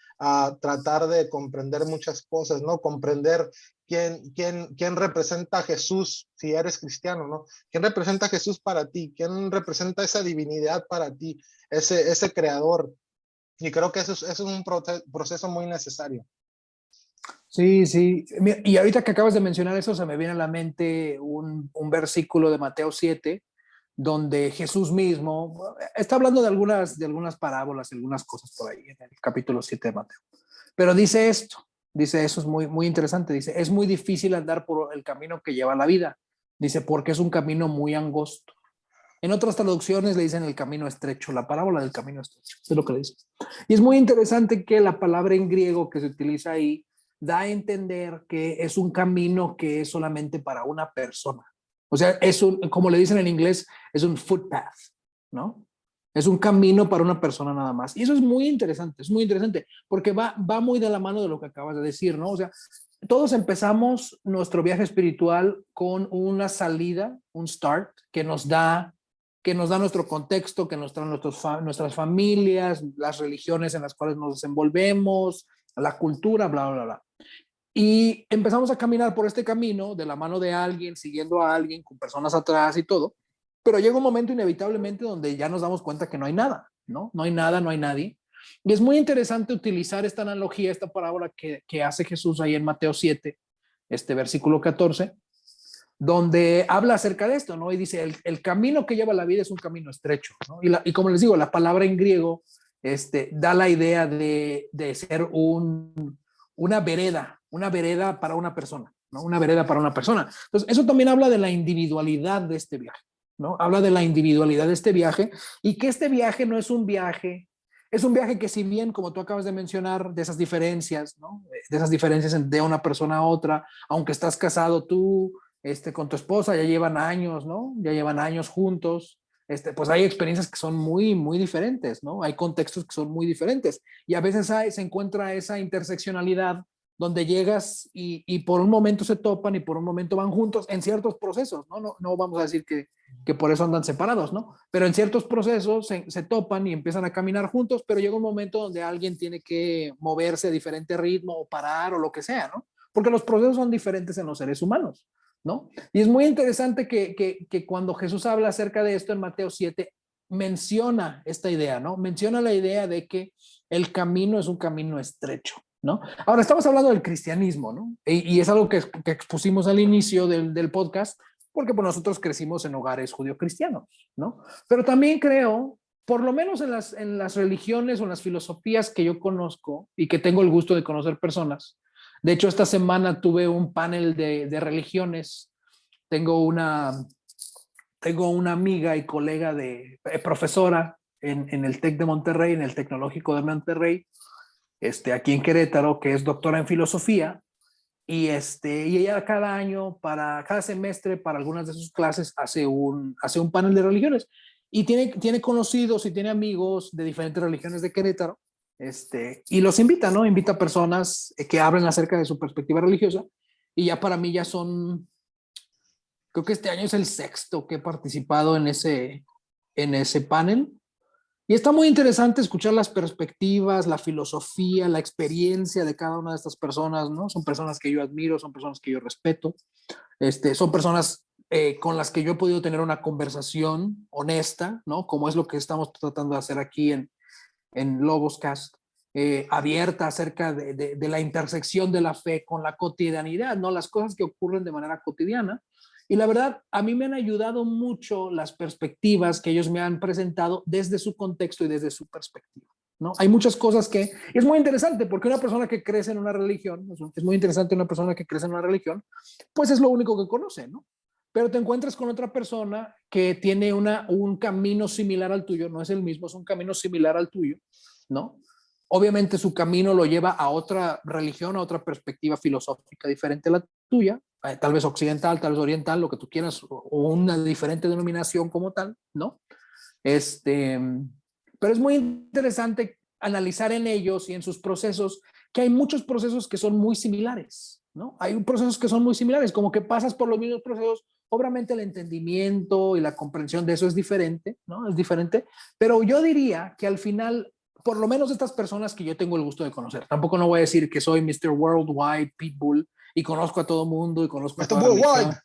A: Tratar de comprender muchas cosas, ¿no? Comprender quién representa a Jesús si eres cristiano, ¿no? ¿Quién representa a Jesús para ti? ¿Quién representa esa divinidad para ti? Ese creador. Y creo que eso es un proceso muy necesario.
B: Sí, sí. Mira, y ahorita que acabas de mencionar eso, se me viene a la mente un versículo de Mateo 7, donde Jesús mismo está hablando de algunas parábolas, algunas cosas por ahí en el capítulo 7 de Mateo. Pero dice eso es muy, muy interesante, dice, es muy difícil andar por el camino que lleva la vida, dice, porque es un camino muy angosto. En otras traducciones le dicen el camino estrecho, la parábola del camino estrecho, es lo que le dice. Y es muy interesante que la palabra en griego que se utiliza ahí da a entender que es un camino que es solamente para una persona. O sea, como le dicen en inglés, es un footpath, ¿no? Es un camino para una persona nada más. Y eso es muy interesante, porque va muy de la mano de lo que acabas de decir, ¿no? O sea, todos empezamos nuestro viaje espiritual con una salida, un start, que nos da nuestro contexto, que nos da nuestras familias, las religiones en las cuales nos desenvolvemos, la cultura, bla, bla, bla. Y empezamos a caminar por este camino de la mano de alguien, siguiendo a alguien, con personas atrás y todo. Pero llega un momento inevitablemente donde ya nos damos cuenta que no hay nada, ¿no? No hay nada, no hay nadie. Y es muy interesante utilizar esta analogía, esta parábola que hace Jesús ahí en Mateo 7, este versículo 14, donde habla acerca de esto, ¿no? Y dice, el camino que lleva la vida es un camino estrecho, ¿no? Y como les digo, la palabra en griego da la idea de ser una vereda para una persona, ¿no? Una vereda para una persona. Entonces, eso también habla de la individualidad de este viaje. ¿no? Habla de la individualidad de este viaje y que este viaje no es un viaje, es un viaje que si bien, como tú acabas de mencionar, de esas diferencias, ¿no? De esas diferencias de una persona a otra, aunque estás casado tú, con tu esposa, ya llevan años, ¿no? Ya llevan años juntos, pues hay experiencias que son muy, muy diferentes, ¿no? Hay contextos que son muy diferentes y a veces se encuentra esa interseccionalidad donde llegas y por un momento se topan y por un momento van juntos en ciertos procesos, ¿no? No vamos a decir que por eso andan separados, ¿no? Pero en ciertos procesos se topan y empiezan a caminar juntos, pero llega un momento donde alguien tiene que moverse a diferente ritmo o parar o lo que sea, ¿no? Porque los procesos son diferentes en los seres humanos, ¿no? Y es muy interesante que cuando Jesús habla acerca de esto en Mateo 7, menciona esta idea, ¿no? Menciona la idea de que el camino es un camino estrecho, ¿no? Ahora, estamos hablando del cristianismo, ¿no? Y es algo que expusimos al inicio del podcast, porque pues, nosotros crecimos en hogares judío-cristianos, ¿no? Pero también creo, por lo menos en las religiones o en las filosofías que yo conozco y que tengo el gusto de conocer personas. De hecho, esta semana tuve un panel de religiones. Tengo una amiga y colega profesora en el TEC de Monterrey, en el Tecnológico de Monterrey, aquí en Querétaro, que es doctora en filosofía, y ella cada año, cada semestre, para algunas de sus clases, hace un panel de religiones. Y tiene conocidos y tiene amigos de diferentes religiones de Querétaro, y los invita, ¿no? Invita a personas que hablen acerca de su perspectiva religiosa. Y ya para mí ya son, creo que este año es el sexto que he participado en ese panel. Y está muy interesante escuchar las perspectivas, la filosofía, la experiencia de cada una de estas personas, ¿no? Son personas que yo admiro, son personas que yo respeto, son personas con las que yo he podido tener una conversación honesta, ¿no? Como es lo que estamos tratando de hacer aquí en Logoscast, abierta acerca de la intersección de la fe con la cotidianidad, ¿no? Las cosas que ocurren de manera cotidiana. Y la verdad, a mí me han ayudado mucho las perspectivas que ellos me han presentado desde su contexto y desde su perspectiva, ¿no? Hay muchas cosas que es muy interesante porque una persona que crece en una religión, es muy interesante una persona que crece en una religión, pues es lo único que conoce, ¿no? Pero te encuentras con otra persona que tiene un camino similar al tuyo, no es el mismo, es un camino similar al tuyo, ¿no? Obviamente su camino lo lleva a otra religión, a otra perspectiva filosófica diferente a la tuya, tal vez occidental, tal vez oriental, lo que tú quieras, o una diferente denominación como tal, ¿no? Pero es muy interesante analizar en ellos y en sus procesos que hay muchos procesos que son muy similares, ¿no? Hay procesos que son muy similares, como que pasas por los mismos procesos. Obviamente el entendimiento y la comprensión de eso es diferente, ¿no? Es diferente, pero yo diría que al final, por lo menos estas personas que yo tengo el gusto de conocer, tampoco no voy a decir que soy Mr. Worldwide, Pitbull, y conozco a todo mundo y conozco a
A: Mr.
B: toda religión.
A: Worldwide.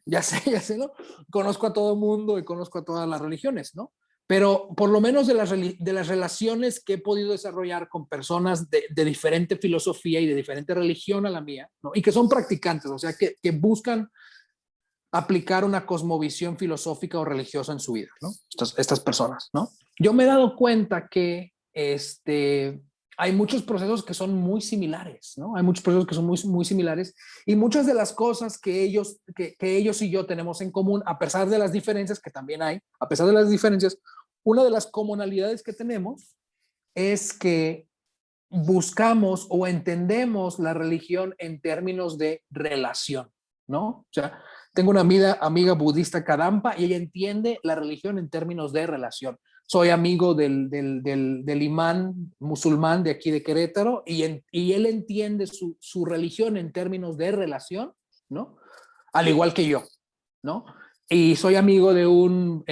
B: Ya sé, ¿no? Conozco a todo mundo y conozco a todas las religiones, ¿no? Pero por lo menos de las relaciones que he podido desarrollar con personas de diferente filosofía y de diferente religión a la mía, ¿no? Y que son practicantes, o sea, que buscan aplicar una cosmovisión filosófica o religiosa en su vida, ¿no? Estas personas, ¿no? Yo me he dado cuenta que hay muchos procesos que son muy similares, ¿no? Hay muchos procesos que son muy, muy similares y muchas de las cosas que ellos y yo tenemos en común, a pesar de las diferencias que también hay, a pesar de las diferencias, una de las comunalidades que tenemos es que buscamos o entendemos la religión en términos de relación, ¿no? O sea, tengo una amiga budista Kadampa y ella entiende la religión en términos de relación. Soy amigo del imán musulmán de aquí de Querétaro y él entiende su religión en términos de relación, ¿no? Al igual que yo, ¿no? Y soy amigo de un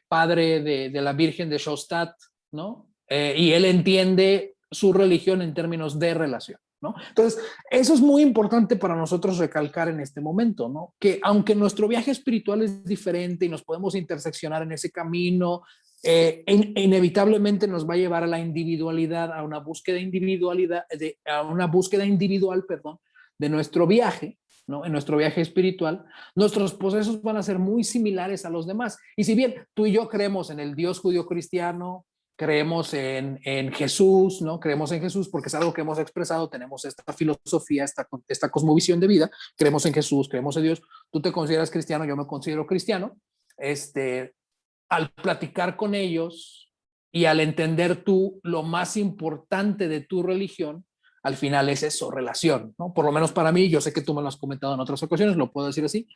B: padre de la Virgen de Shostat, ¿no? Y él entiende su religión en términos de relación, ¿no? Entonces, eso es muy importante para nosotros recalcar en este momento, ¿no? Que aunque nuestro viaje espiritual es diferente y nos podemos interseccionar en ese camino, inevitablemente nos va a llevar a la individualidad, a una búsqueda individual, perdón, de nuestro viaje, ¿no? En nuestro viaje espiritual, nuestros procesos van a ser muy similares a los demás. Y si bien tú y yo creemos en el Dios judío cristiano, creemos en Jesús, ¿no? Creemos en Jesús porque es algo que hemos expresado, tenemos esta filosofía, esta cosmovisión de vida, creemos en Jesús, creemos en Dios, tú te consideras cristiano, yo me considero cristiano, al platicar con ellos y al entender tú lo más importante de tu religión, al final es eso, relación, ¿no? Por lo menos para mí, yo sé que tú me lo has comentado en otras ocasiones, lo puedo decir así,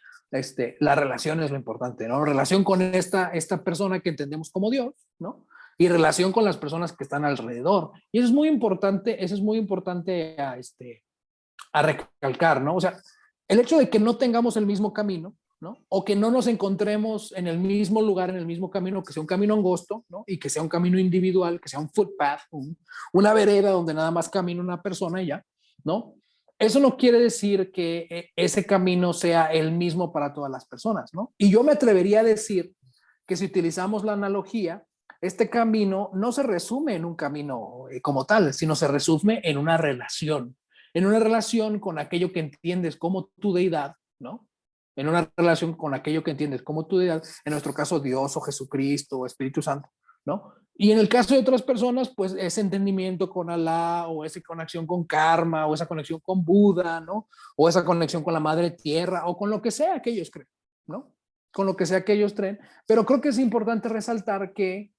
B: la relación es lo importante, ¿no? Relación con esta persona que entendemos como Dios, ¿no? Y relación con las personas que están alrededor. Y eso es muy importante a recalcar, ¿no? O sea, el hecho de que no tengamos el mismo camino, ¿no? O que no nos encontremos en el mismo lugar, en el mismo camino, que sea un camino angosto, ¿no? Y que sea un camino individual, que sea un footpath, una vereda donde nada más camina una persona y ya, ¿no? Eso no quiere decir que ese camino sea el mismo para todas las personas, ¿no? Y yo me atrevería a decir que si utilizamos la analogía, este camino no se resume en un camino como tal, sino se resume en una relación con aquello que entiendes como tu deidad, ¿no? En una relación con aquello que entiendes como tu deidad, en nuestro caso Dios o Jesucristo o Espíritu Santo, ¿no? Y en el caso de otras personas, pues ese entendimiento con Alá o esa conexión con Karma o esa conexión con Buda, ¿no? O esa conexión con la Madre Tierra o con lo que sea que ellos creen, ¿no? Con lo que sea que ellos creen. Pero creo que es importante resaltar que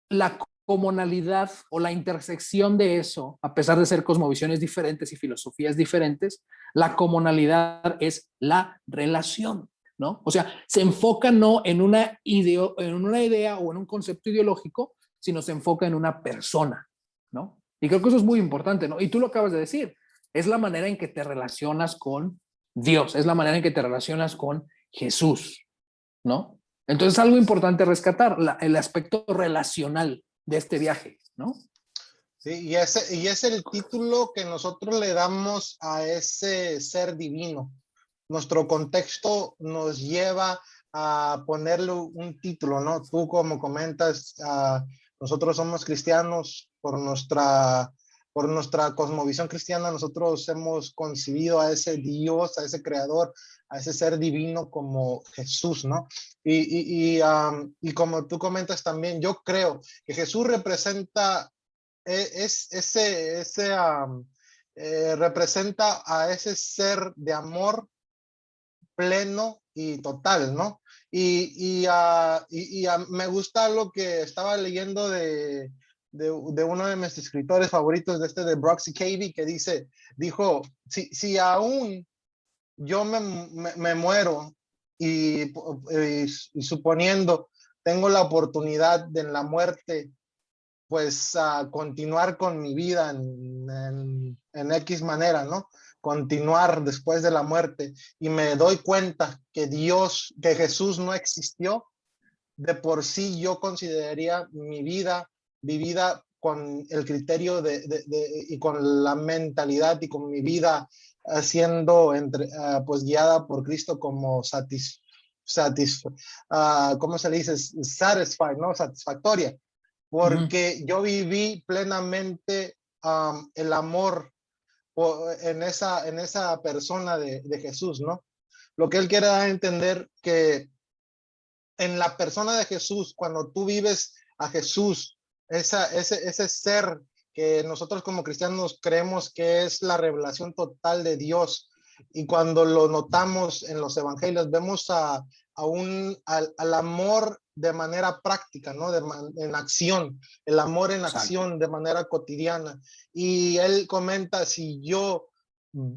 B: la comunalidad o la intersección de eso, a pesar de ser cosmovisiones diferentes y filosofías diferentes, la comunalidad es la relación, ¿no? O sea, se enfoca no en una idea o en un concepto ideológico, sino se enfoca en una persona, ¿no? Y creo que eso es muy importante, ¿no? Y tú lo acabas de decir, es la manera en que te relacionas con Dios, es la manera en que te relacionas con Jesús, ¿no? Entonces es algo importante rescatar, el aspecto relacional de este viaje, ¿no?
A: Sí, y es el título que nosotros le damos a ese ser divino. Nuestro contexto nos lleva a ponerle un título, ¿no? Tú como comentas, nosotros somos cristianos por nuestra cosmovisión cristiana, nosotros hemos concebido a ese Dios, a ese creador, a ese ser divino como Jesús, ¿no? Y como tú comentas también, yo creo que Jesús representa representa a ese ser de amor pleno y total, ¿no? Me gusta lo que estaba leyendo de uno de mis escritores favoritos, de Broxy Cavey, que dijo, si aún yo me muero y suponiendo tengo la oportunidad de en la muerte pues continuar con mi vida en X manera, ¿no? Continuar después de la muerte y me doy cuenta que que Jesús no existió, de por sí yo consideraría mi vida vivida con el criterio y con la mentalidad y con mi vida siendo pues guiada por Cristo como ¿cómo se le dice? Satisfied, ¿no? Satisfactoria, porque yo viví plenamente el amor en esa persona de Jesús, ¿no? Lo que él quiere dar a entender que en la persona de Jesús, cuando tú vives a Jesús, ese ser que nosotros como cristianos creemos que es la revelación total de Dios, y cuando lo notamos en los evangelios, vemos al amor de manera práctica, ¿no? En acción, el amor en
B: Exacto.
A: acción de manera cotidiana. Y él comenta, si yo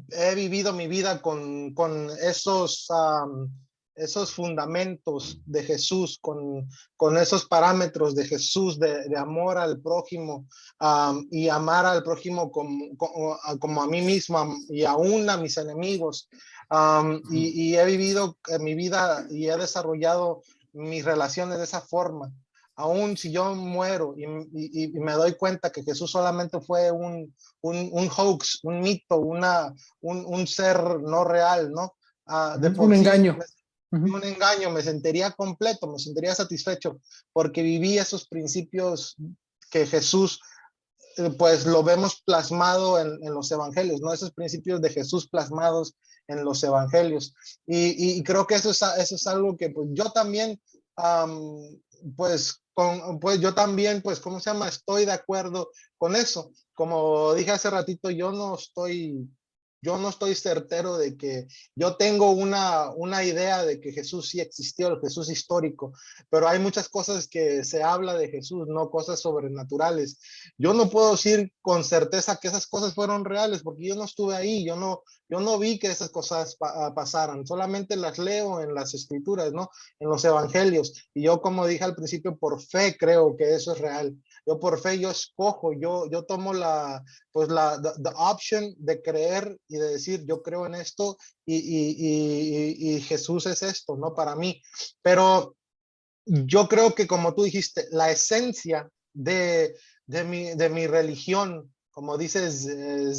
A: he vivido mi vida con esos fundamentos de Jesús, con esos parámetros de Jesús, de amor al prójimo y amar al prójimo como a mí mismo y aún a mis enemigos. Y he vivido mi vida y he desarrollado mis relaciones de esa forma. Aún si yo muero y me doy cuenta que Jesús solamente fue un hoax, un mito, un ser no real, ¿no? De
B: Un
A: por sí
B: engaño.
A: un engaño, me sentiría completo, me sentiría satisfecho, porque viví esos principios que Jesús, pues lo vemos plasmado en los evangelios, ¿no? Esos principios de Jesús plasmados en los evangelios. Y creo que eso es algo que pues yo también, pues yo también, pues, ¿cómo se llama? Estoy de acuerdo con eso. Como dije hace ratito, yo no estoy yo no estoy certero de que yo tengo una idea de que Jesús sí existió, el Jesús histórico, pero hay muchas cosas que se habla de Jesús, no cosas sobrenaturales. Yo no puedo decir con certeza que esas cosas fueron reales porque yo no estuve ahí, yo no vi que esas cosas pasaran, solamente las leo en las escrituras, ¿no? En los evangelios. Y yo, como dije al principio, por fe creo que eso es real. Yo por fe, yo escojo, yo tomo pues the option de creer y de decir, yo creo en esto y Jesús es esto, ¿no? Para mí. Pero yo creo que como tú dijiste, la esencia de mi religión, como dices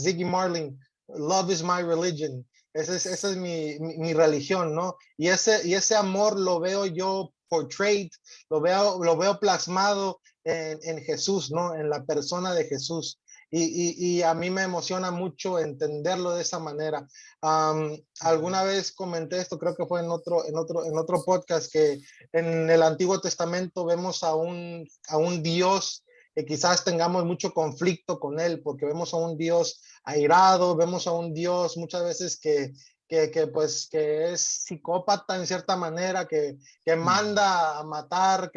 A: Ziggy Marlin, love is my religion. Esa es mi religión, ¿no? Y ese amor lo veo yo portrayed, lo veo plasmado en Jesús, ¿no? En la persona de Jesús. Y a mí me emociona mucho entenderlo de esa manera. Alguna vez comenté esto, creo que fue en otro podcast, que en el Antiguo Testamento vemos a un Dios que quizás tengamos mucho conflicto con él, porque vemos a un Dios airado, vemos a un Dios muchas veces pues, que es psicópata en cierta manera, que que manda a matar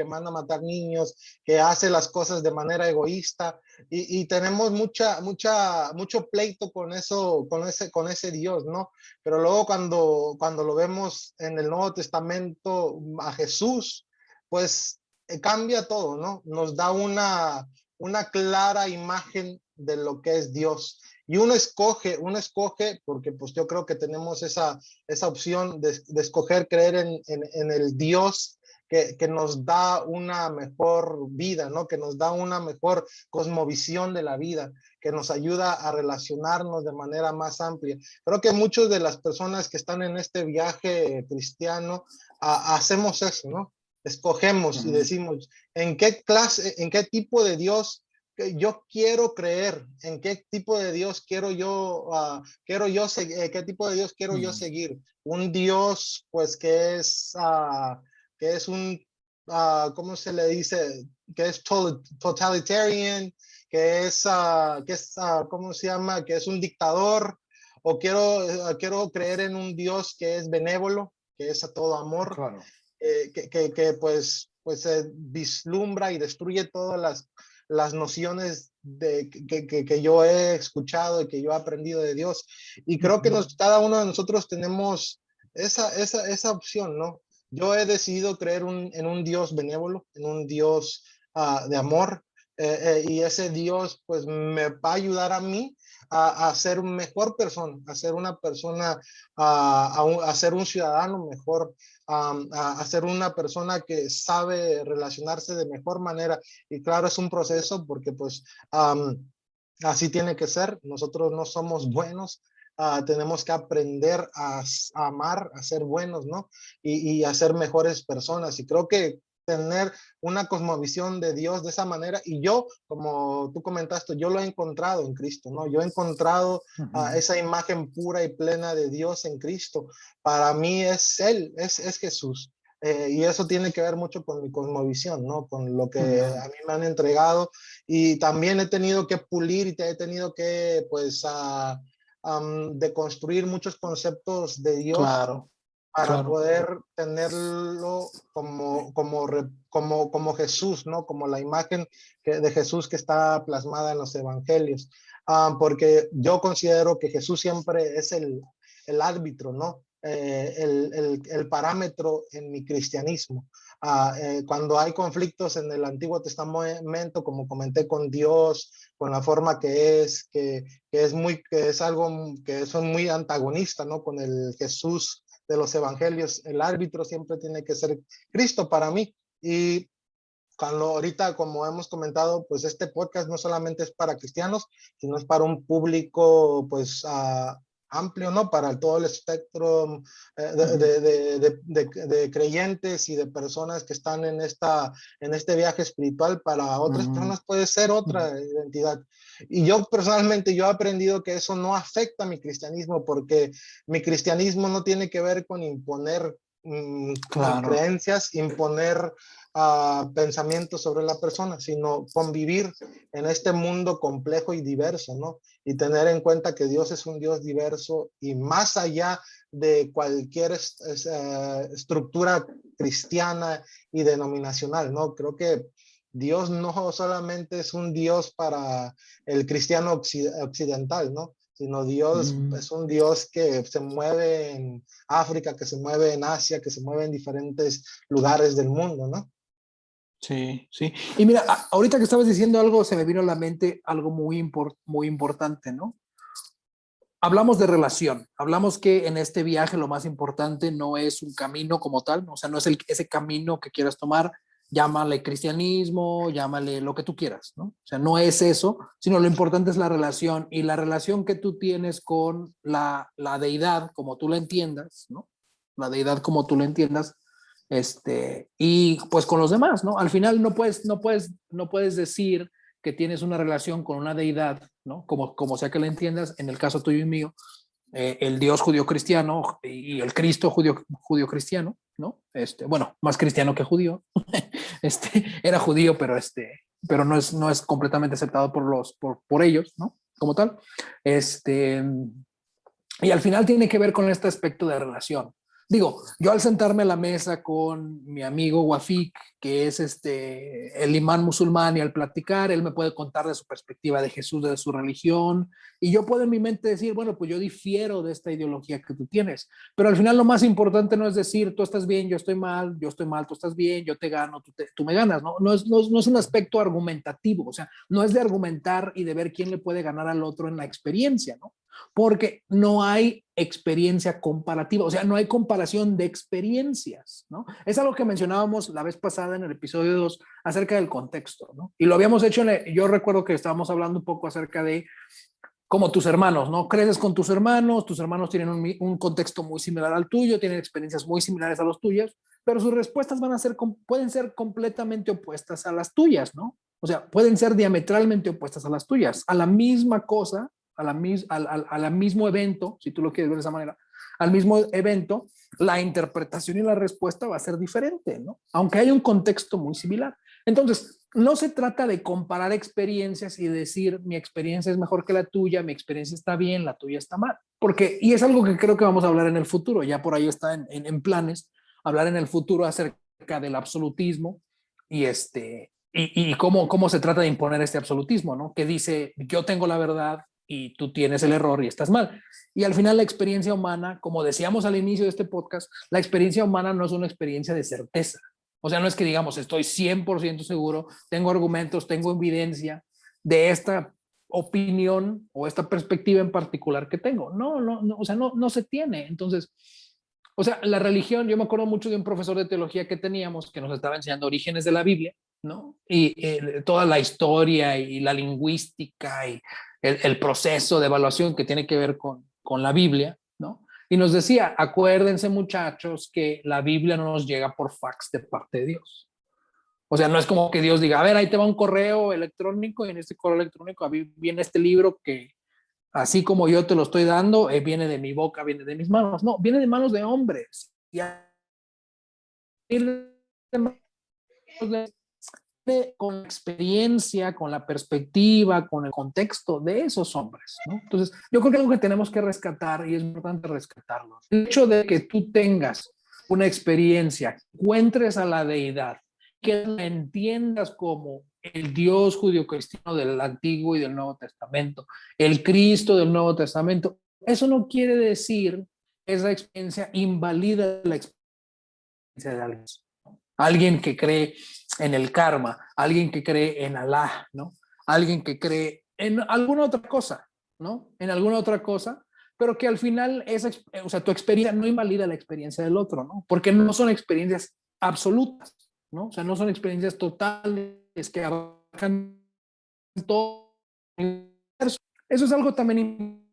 A: niños, que hace las cosas de manera egoísta, y tenemos mucho pleito con eso, con ese Dios, ¿no? Pero luego cuando lo vemos en el Nuevo Testamento a Jesús, pues cambia todo, ¿no? Nos da una clara imagen de lo que es Dios. Y uno escoge, porque pues yo creo que tenemos esa opción de escoger creer en el Dios que nos da una mejor vida, ¿no? Que nos da una mejor cosmovisión de la vida, que nos ayuda a relacionarnos de manera más amplia. Creo que muchas de las personas que están en este viaje cristiano hacemos eso, ¿no? Escogemos y decimos, en qué tipo de Dios yo quiero creer, en qué tipo de Dios qué tipo de Dios quiero yo seguir. Un Dios, pues, que es ¿cómo se le dice? Que es totalitarian, ¿cómo se llama? Que es un dictador, o quiero creer en un Dios que es benévolo, que es a todo amor,
B: Claro.
A: que pues se vislumbra y destruye todas las nociones que yo he escuchado y que yo he aprendido de Dios. Y creo que cada uno de nosotros tenemos esa opción, ¿no? Yo he decidido creer en un Dios benévolo, en un Dios de amor, y ese Dios pues me va a ayudar a mí a ser una mejor persona, a ser una persona, a ser un ciudadano mejor, a ser una persona que sabe relacionarse de mejor manera. Y claro, es un proceso porque pues así tiene que ser. Nosotros no somos buenos. Tenemos que aprender a amar, a ser buenos, ¿no? Y a ser mejores personas. Y creo que tener una cosmovisión de Dios de esa manera, y yo, como tú comentaste, yo lo he encontrado en Cristo, ¿no? Yo he encontrado esa imagen pura y plena de Dios en Cristo. Para mí es Él, es Jesús. Y eso tiene que ver mucho con mi cosmovisión, ¿no? Con lo que a mí me han entregado, y también he tenido que pulir y he tenido que, pues, deconstruir muchos conceptos de Dios
B: Claro,
A: para
B: claro.
A: poder tenerlo como Jesús, ¿no? Como la imagen de Jesús que está plasmada en los evangelios. Porque yo considero que Jesús siempre es el árbitro, ¿no? El parámetro en mi cristianismo. Cuando hay conflictos en el Antiguo Testamento, como comenté, con Dios, con la forma que es algo que son muy antagonistas, ¿no? Con el Jesús de los evangelios, el árbitro siempre tiene que ser Cristo para mí. Y cuando ahorita, como hemos comentado, pues este podcast no solamente es para cristianos, sino es para un público, pues, amplio, ¿no? Para todo el espectro de creyentes y de personas que están en este viaje espiritual. Para otras personas puede ser otra identidad. Y yo personalmente, yo he aprendido que eso no afecta a mi cristianismo, porque mi cristianismo no tiene que ver con imponer
B: Claro.
A: creencias, imponer pensamientos sobre la persona, sino convivir en este mundo complejo y diverso, ¿no? Y tener en cuenta que Dios es un Dios diverso y más allá de cualquier estructura cristiana y denominacional, ¿no? Creo que Dios no solamente es un Dios para el cristiano occidental, ¿no? Sino Dios
B: Mm,
A: es un Dios que se mueve en África, que se mueve en Asia, que se mueve en diferentes lugares del mundo, ¿no?
B: sí, sí. Y mira, ahorita que estabas diciendo algo, se me vino a la mente algo muy importante, ¿no? Hablamos de relación, hablamos que en este viaje lo más importante no es un camino como tal, o sea, no es ese camino que quieras tomar, llámale cristianismo, llámale lo que tú quieras, ¿no? O sea, no es eso, sino lo importante es la relación y la relación que tú tienes con la deidad, como tú la entiendas, ¿no? La deidad como tú la entiendas, y pues con los demás, ¿no? Al final no puedes decir que tienes una relación con una deidad, ¿no? Como sea que la entiendas, en el caso tuyo y mío, el Dios judío cristiano y el Cristo judío cristiano, ¿no? Bueno, más cristiano que judío. Era judío, pero no es completamente aceptado por ellos, ¿no? Como tal. Y al final tiene que ver con este aspecto de relación. Digo, yo al sentarme a la mesa con mi amigo Wafik, que es el imán musulmán, y al platicar, él me puede contar de su perspectiva de Jesús, de su religión, y yo puedo en mi mente decir, bueno, pues yo difiero de esta ideología que tú tienes, pero al final lo más importante no es decir, tú estás bien, yo estoy mal, tú estás bien, yo te gano, tú me ganas, ¿no? No es un aspecto argumentativo, o sea, no es de argumentar y de ver quién le puede ganar al otro en la experiencia, ¿no? Porque no hay experiencia comparativa, o sea, no hay comparación de experiencias, ¿no? Es algo que mencionábamos la vez pasada en el episodio 2 acerca del contexto, ¿no? Y lo habíamos hecho, yo recuerdo que estábamos hablando un poco acerca de como tus hermanos, ¿no? Creces con tus hermanos tienen un contexto muy similar al tuyo, tienen experiencias muy similares a los tuyos, pero sus respuestas pueden ser completamente opuestas a las tuyas, ¿no? O sea, pueden ser diametralmente opuestas a las tuyas, a la misma cosa, al mismo evento, si tú lo quieres ver de esa manera, al mismo evento, la interpretación y la respuesta va a ser diferente, ¿no? Aunque hay un contexto muy similar. Entonces, no se trata de comparar experiencias y decir mi experiencia es mejor que la tuya, mi experiencia está bien, la tuya está mal. Porque, y es algo que creo que vamos a hablar en el futuro, ya por ahí está en planes, hablar en el futuro acerca del absolutismo y y cómo se trata de imponer este absolutismo, ¿no? Que dice, yo tengo la verdad y tú tienes el error y estás mal. Y al final la experiencia humana, como decíamos al inicio de este podcast, la experiencia humana no es una experiencia de certeza. O sea, no es que digamos, estoy 100% seguro, tengo argumentos, tengo evidencia de esta opinión o esta perspectiva en particular que tengo. No, o sea, no se tiene. Entonces, o sea, la religión, yo me acuerdo mucho de un profesor de teología que teníamos que nos estaba enseñando orígenes de la Biblia, ¿no? Y toda la historia y la lingüística y el proceso de evaluación que tiene que ver con la Biblia, ¿no? Y nos decía, acuérdense muchachos que la Biblia no nos llega por fax de parte de Dios. O sea, no es como que Dios diga, a ver, ahí te va un correo electrónico y en este correo electrónico viene este libro que así como yo te lo estoy dando, viene de mi boca, viene de mis manos. No, viene de manos de hombres. Y con la experiencia, con la perspectiva, con el contexto de esos hombres, ¿no? Entonces, yo creo que es algo que tenemos que rescatar y es importante rescatarlo. El hecho de que tú tengas una experiencia, encuentres a la deidad, que la entiendas como el Dios judío-cristiano del Antiguo y del Nuevo Testamento, el Cristo del Nuevo Testamento, eso no quiere decir que esa experiencia invalida la experiencia de alguien. Alguien que cree en el karma, alguien que cree en Alá, ¿no? Alguien que cree en alguna otra cosa, ¿no? En alguna otra cosa, pero que al final o sea, tu experiencia no invalida la experiencia del otro, ¿no? Porque no son experiencias absolutas, ¿no? O sea, no son experiencias totales que abarcan todo el universo. Eso es algo también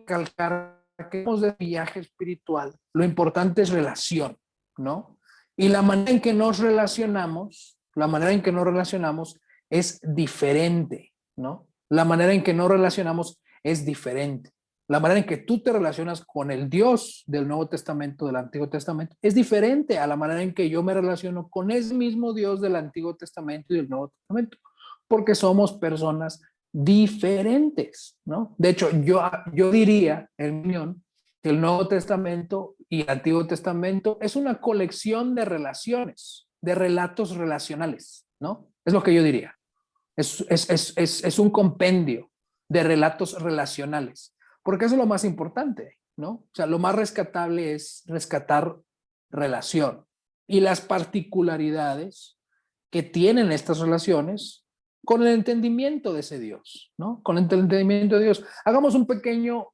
B: calcar que de viaje espiritual. Lo importante es relación, ¿no? Y la manera en que nos relacionamos, la manera en que nos relacionamos es diferente, ¿no? La manera en que nos relacionamos es diferente. la manera en que tú te relacionas con el Dios del Nuevo Testamento, del Antiguo Testamento, es diferente a la manera en que yo me relaciono con ese mismo Dios del Antiguo Testamento y del Nuevo Testamento, porque somos personas diferentes, ¿no? De hecho, yo diría, en mi opinión, que el Nuevo Testamento y el Antiguo Testamento es una colección de relaciones, de relatos relacionales, ¿no? Es lo que yo diría. Es un compendio de relatos relacionales, porque eso es lo más importante, ¿no? O sea, lo más rescatable es rescatar relación y las particularidades que tienen estas relaciones con el entendimiento de ese Dios, ¿no? Con el entendimiento de Dios. Hagamos un pequeño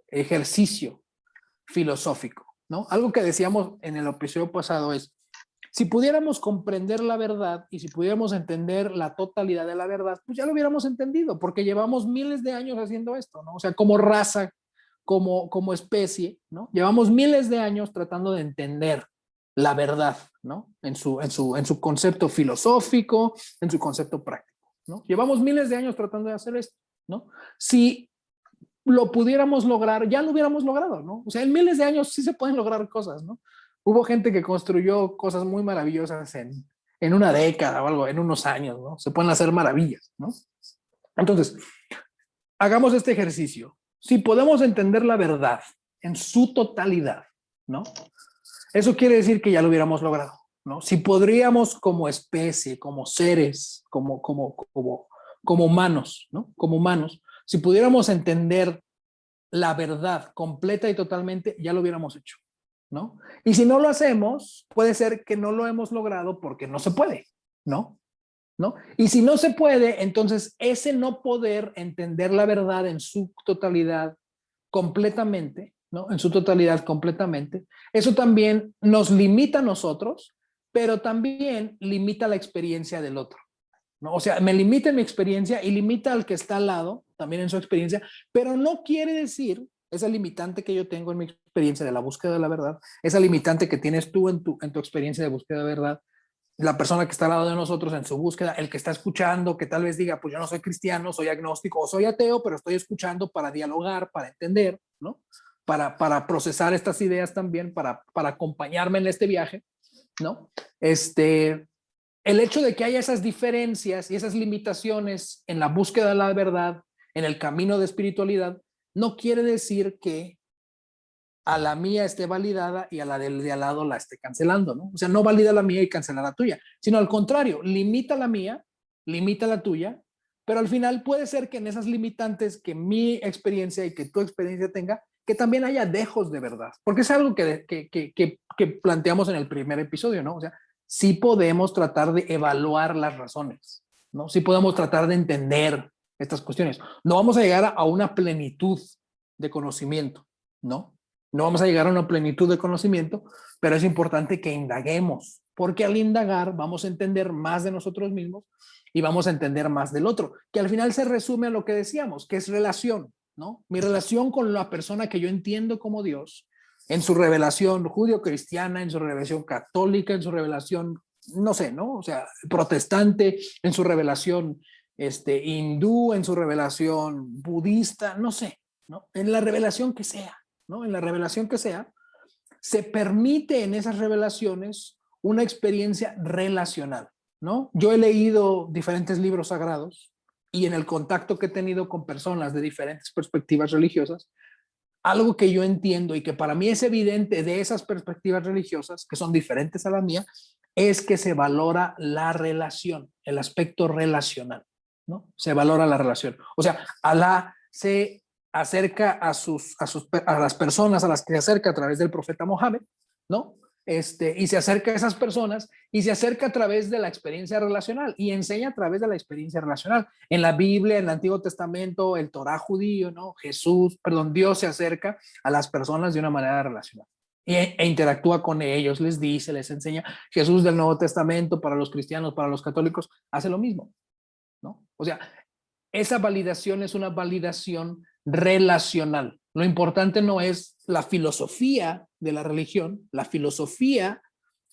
B: ejercicio filosófico, ¿no? Algo que decíamos en el episodio pasado es, si pudiéramos comprender la verdad y si pudiéramos entender la totalidad de la verdad, pues ya lo hubiéramos entendido, porque llevamos miles de años haciendo esto, ¿no? O sea, como raza, como especie, ¿no? Llevamos miles de años tratando de entender la verdad, ¿no? En su concepto filosófico, en su concepto práctico, ¿no? Llevamos miles de años tratando de hacer esto, ¿no? Si lo pudiéramos lograr, ya lo hubiéramos logrado, ¿no? O sea, en miles de años sí se pueden lograr cosas, ¿no? Hubo gente que construyó cosas muy maravillosas en una década o algo, en unos años, ¿no? Se pueden hacer maravillas, ¿no? Entonces, hagamos este ejercicio. Si podemos entender la verdad en su totalidad, ¿no? Eso quiere decir que ya lo hubiéramos logrado, ¿no? Si podríamos como especie, como seres, como humanos, ¿no? Como humanos, si pudiéramos entender la verdad completa y totalmente, ya lo hubiéramos hecho, ¿no? Y si no lo hacemos, puede ser que no lo hemos logrado porque no se puede, ¿no? ¿No? Y si no se puede, entonces ese no poder entender la verdad en su totalidad completamente, ¿no? En su totalidad completamente, eso también nos limita a nosotros, pero también limita la experiencia del otro, ¿no? O sea, me limita en mi experiencia y limita al que está al lado también en su experiencia, pero no quiere decir esa limitante que yo tengo en mi experiencia de la búsqueda de la verdad, esa limitante que tienes tú en tu experiencia de búsqueda de verdad, la persona que está al lado de nosotros en su búsqueda, el que está escuchando, que tal vez diga, pues yo no soy cristiano, soy agnóstico o soy ateo, pero estoy escuchando para dialogar, para entender, ¿no? Para procesar estas ideas también, para acompañarme en este viaje, ¿no? El hecho de que haya esas diferencias y esas limitaciones en la búsqueda de la verdad, en el camino de espiritualidad, no quiere decir que a la mía esté validada y a la del de al lado la esté cancelando, ¿no? O sea, no valida la mía y cancela la tuya, sino al contrario, limita la mía, limita la tuya, pero al final puede ser que en esas limitantes que mi experiencia y que tu experiencia tenga, que también haya dejos de verdad, porque es algo que planteamos en el primer episodio, ¿no? O sea, sí podemos tratar de evaluar las razones, ¿no? Sí podemos tratar de entender estas cuestiones. No vamos a llegar a una plenitud de conocimiento, ¿no? No vamos a llegar a una plenitud de conocimiento, pero es importante que indaguemos, porque al indagar vamos a entender más de nosotros mismos y vamos a entender más del otro, que al final se resume a lo que decíamos, que es relación, ¿no? Mi relación con la persona que yo entiendo como Dios, en su revelación judío-cristiana, en su revelación católica, en su revelación, no sé, ¿no? O sea, protestante, en su revelación hindú, en su revelación budista, no sé, ¿no? En la revelación que sea, ¿no? En la revelación que sea, se permite en esas revelaciones una experiencia relacional, ¿no? Yo he leído diferentes libros sagrados y en el contacto que he tenido con personas de diferentes perspectivas religiosas, algo que yo entiendo y que para mí es evidente de esas perspectivas religiosas, que son diferentes a la mía, es que se valora la relación, el aspecto relacional, ¿no? Se valora la relación. O sea, Alá se acerca a las personas a las que se acerca a través del profeta Mohammed, ¿no? Y se acerca a esas personas y se acerca a través de la experiencia relacional y enseña a través de la experiencia relacional. En la Biblia, en el Antiguo Testamento, el Torá judío, ¿no? Dios se acerca a las personas de una manera relacional e interactúa con ellos, les dice, les enseña. Jesús del Nuevo Testamento para los cristianos, para los católicos, hace lo mismo, ¿no? O sea, esa validación es una validación relacional. Lo importante no es la filosofía de la religión, la filosofía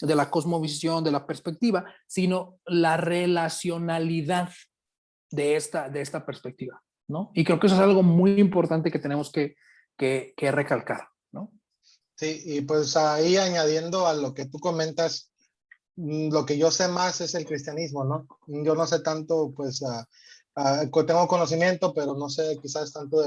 B: de la cosmovisión, de la perspectiva, sino la relacionalidad de esta perspectiva. ¿no? Y creo que eso es algo muy importante que tenemos que recalcar, ¿no?
A: Sí, y pues ahí añadiendo a lo que tú comentas, lo que yo sé más es el cristianismo, ¿no? Yo no sé tanto, pues, tengo conocimiento, pero no sé quizás tanto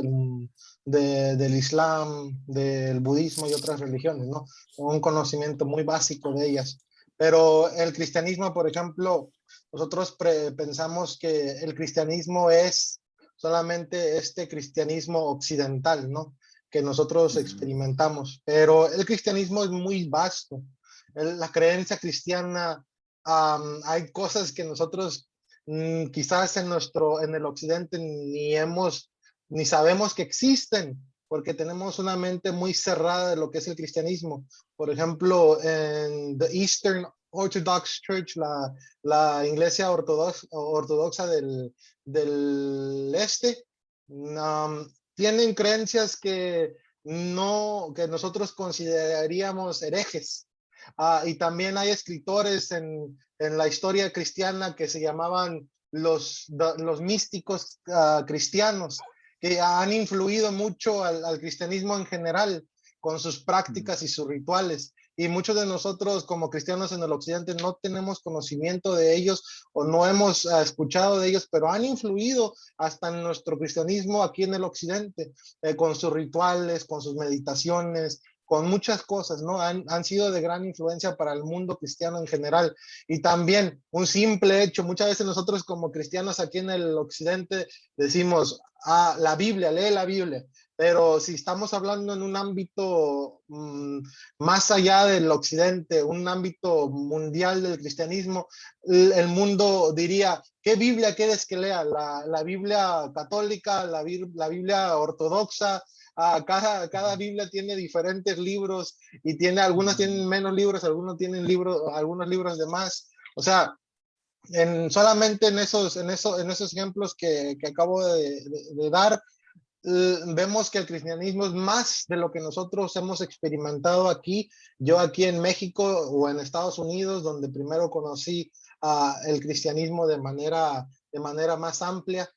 A: del Islam, del budismo y otras religiones, ¿no? Un conocimiento muy básico de ellas. Pero el cristianismo, por ejemplo, nosotros pensamos que el cristianismo es solamente este cristianismo occidental, ¿no? Que nosotros experimentamos, pero el cristianismo es muy vasto. La creencia cristiana, hay cosas que nosotros quizás en el occidente ni sabemos que existen, porque tenemos una mente muy cerrada de lo que es el cristianismo. Por ejemplo, en the Eastern Orthodox Church, la iglesia ortodoxa del este, tienen creencias que no, que nosotros consideraríamos herejes. Y también hay escritores en la historia cristiana que se llamaban los místicos cristianos, que han influido mucho al cristianismo en general con sus prácticas y sus rituales. Y muchos de nosotros como cristianos en el occidente no tenemos conocimiento de ellos o no hemos escuchado de ellos, pero han influido hasta en nuestro cristianismo aquí en el occidente, con sus rituales, con sus meditaciones, con muchas cosas, ¿no? Han sido de gran influencia para el mundo cristiano en general. Y también un simple hecho, muchas veces nosotros como cristianos aquí en el occidente decimos, la Biblia, lee la Biblia. Pero si estamos hablando en un ámbito más allá del occidente, un ámbito mundial del cristianismo, el mundo diría, ¿qué Biblia quieres que lea? La Biblia católica, la Biblia ortodoxa. Cada Biblia tiene diferentes libros y algunas tienen menos libros, algunos libros de más. O sea, solamente en esos ejemplos que acabo de dar, vemos que el cristianismo es más de lo que nosotros hemos experimentado aquí. Yo aquí en México o en Estados Unidos, donde primero conocí el cristianismo de manera más amplia,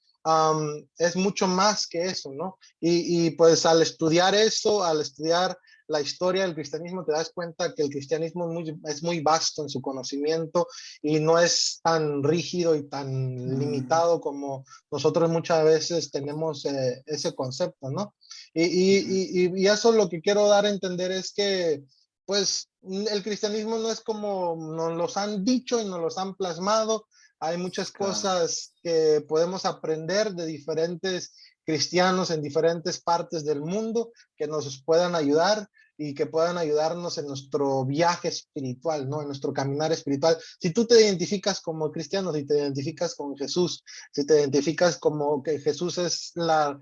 A: es mucho más que eso, ¿no? Y pues al estudiar eso, al estudiar la historia del cristianismo, te das cuenta que el cristianismo es muy vasto en su conocimiento y no es tan rígido y tan limitado como nosotros muchas veces tenemos ese concepto, ¿no? Y eso lo que quiero dar a entender es que, pues, el cristianismo no es como nos los han dicho y nos los han plasmado. Hay muchas cosas que podemos aprender de diferentes cristianos en diferentes partes del mundo que nos puedan ayudar y que puedan ayudarnos en nuestro viaje espiritual, ¿no? En nuestro caminar espiritual. Si tú te identificas como cristiano, si te identificas con Jesús, si te identificas como que Jesús es la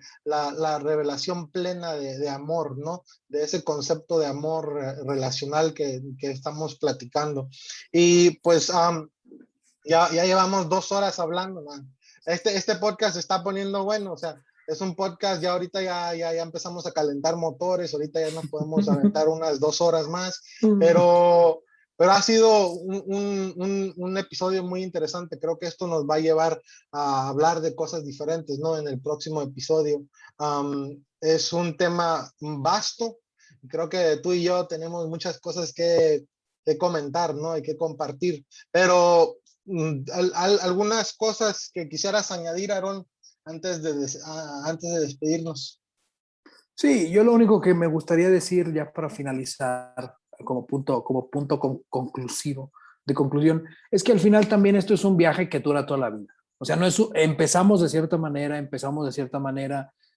A: revelación plena de amor, ¿no? De ese concepto de amor relacional que estamos platicando. Y pues ya llevamos 2 horas hablando, man. Este podcast se está poniendo bueno, o sea, es un podcast, ya ahorita ya empezamos a calentar motores, ahorita ya nos podemos aventar unas 2 horas más, pero ha sido un episodio muy interesante. Creo que esto nos va a llevar a hablar de cosas diferentes, ¿no? En el próximo episodio. Es un tema vasto. Creo que tú y yo tenemos muchas cosas que comentar, ¿no? Y que compartir. Pero algunas cosas que quisieras añadir, Aaron, antes de despedirnos.
B: Sí, yo lo único que me gustaría decir ya para finalizar como punto conclusivo, de conclusión, es que al final también esto es un viaje que dura toda la vida. O sea, no es, empezamos de cierta manera,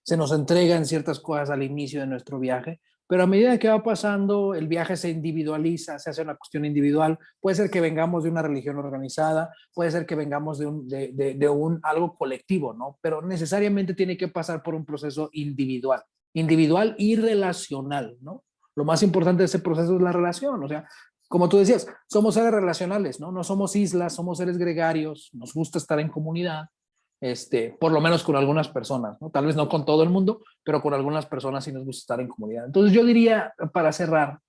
B: se nos entregan ciertas cosas al inicio de nuestro viaje, pero a medida que va pasando, el viaje se individualiza, se hace una cuestión individual. Puede ser que vengamos de una religión organizada, puede ser que vengamos de algo colectivo, ¿no? Pero necesariamente tiene que pasar por un proceso individual y relacional, ¿no? Lo más importante de ese proceso es la relación, o sea, como tú decías, somos seres relacionales, ¿no? No somos islas, somos seres gregarios, nos gusta estar en comunidad, por lo menos con algunas personas, ¿no? Tal vez no con todo el mundo, pero con algunas personas sí nos gusta estar en comunidad. Entonces yo diría, para cerrar,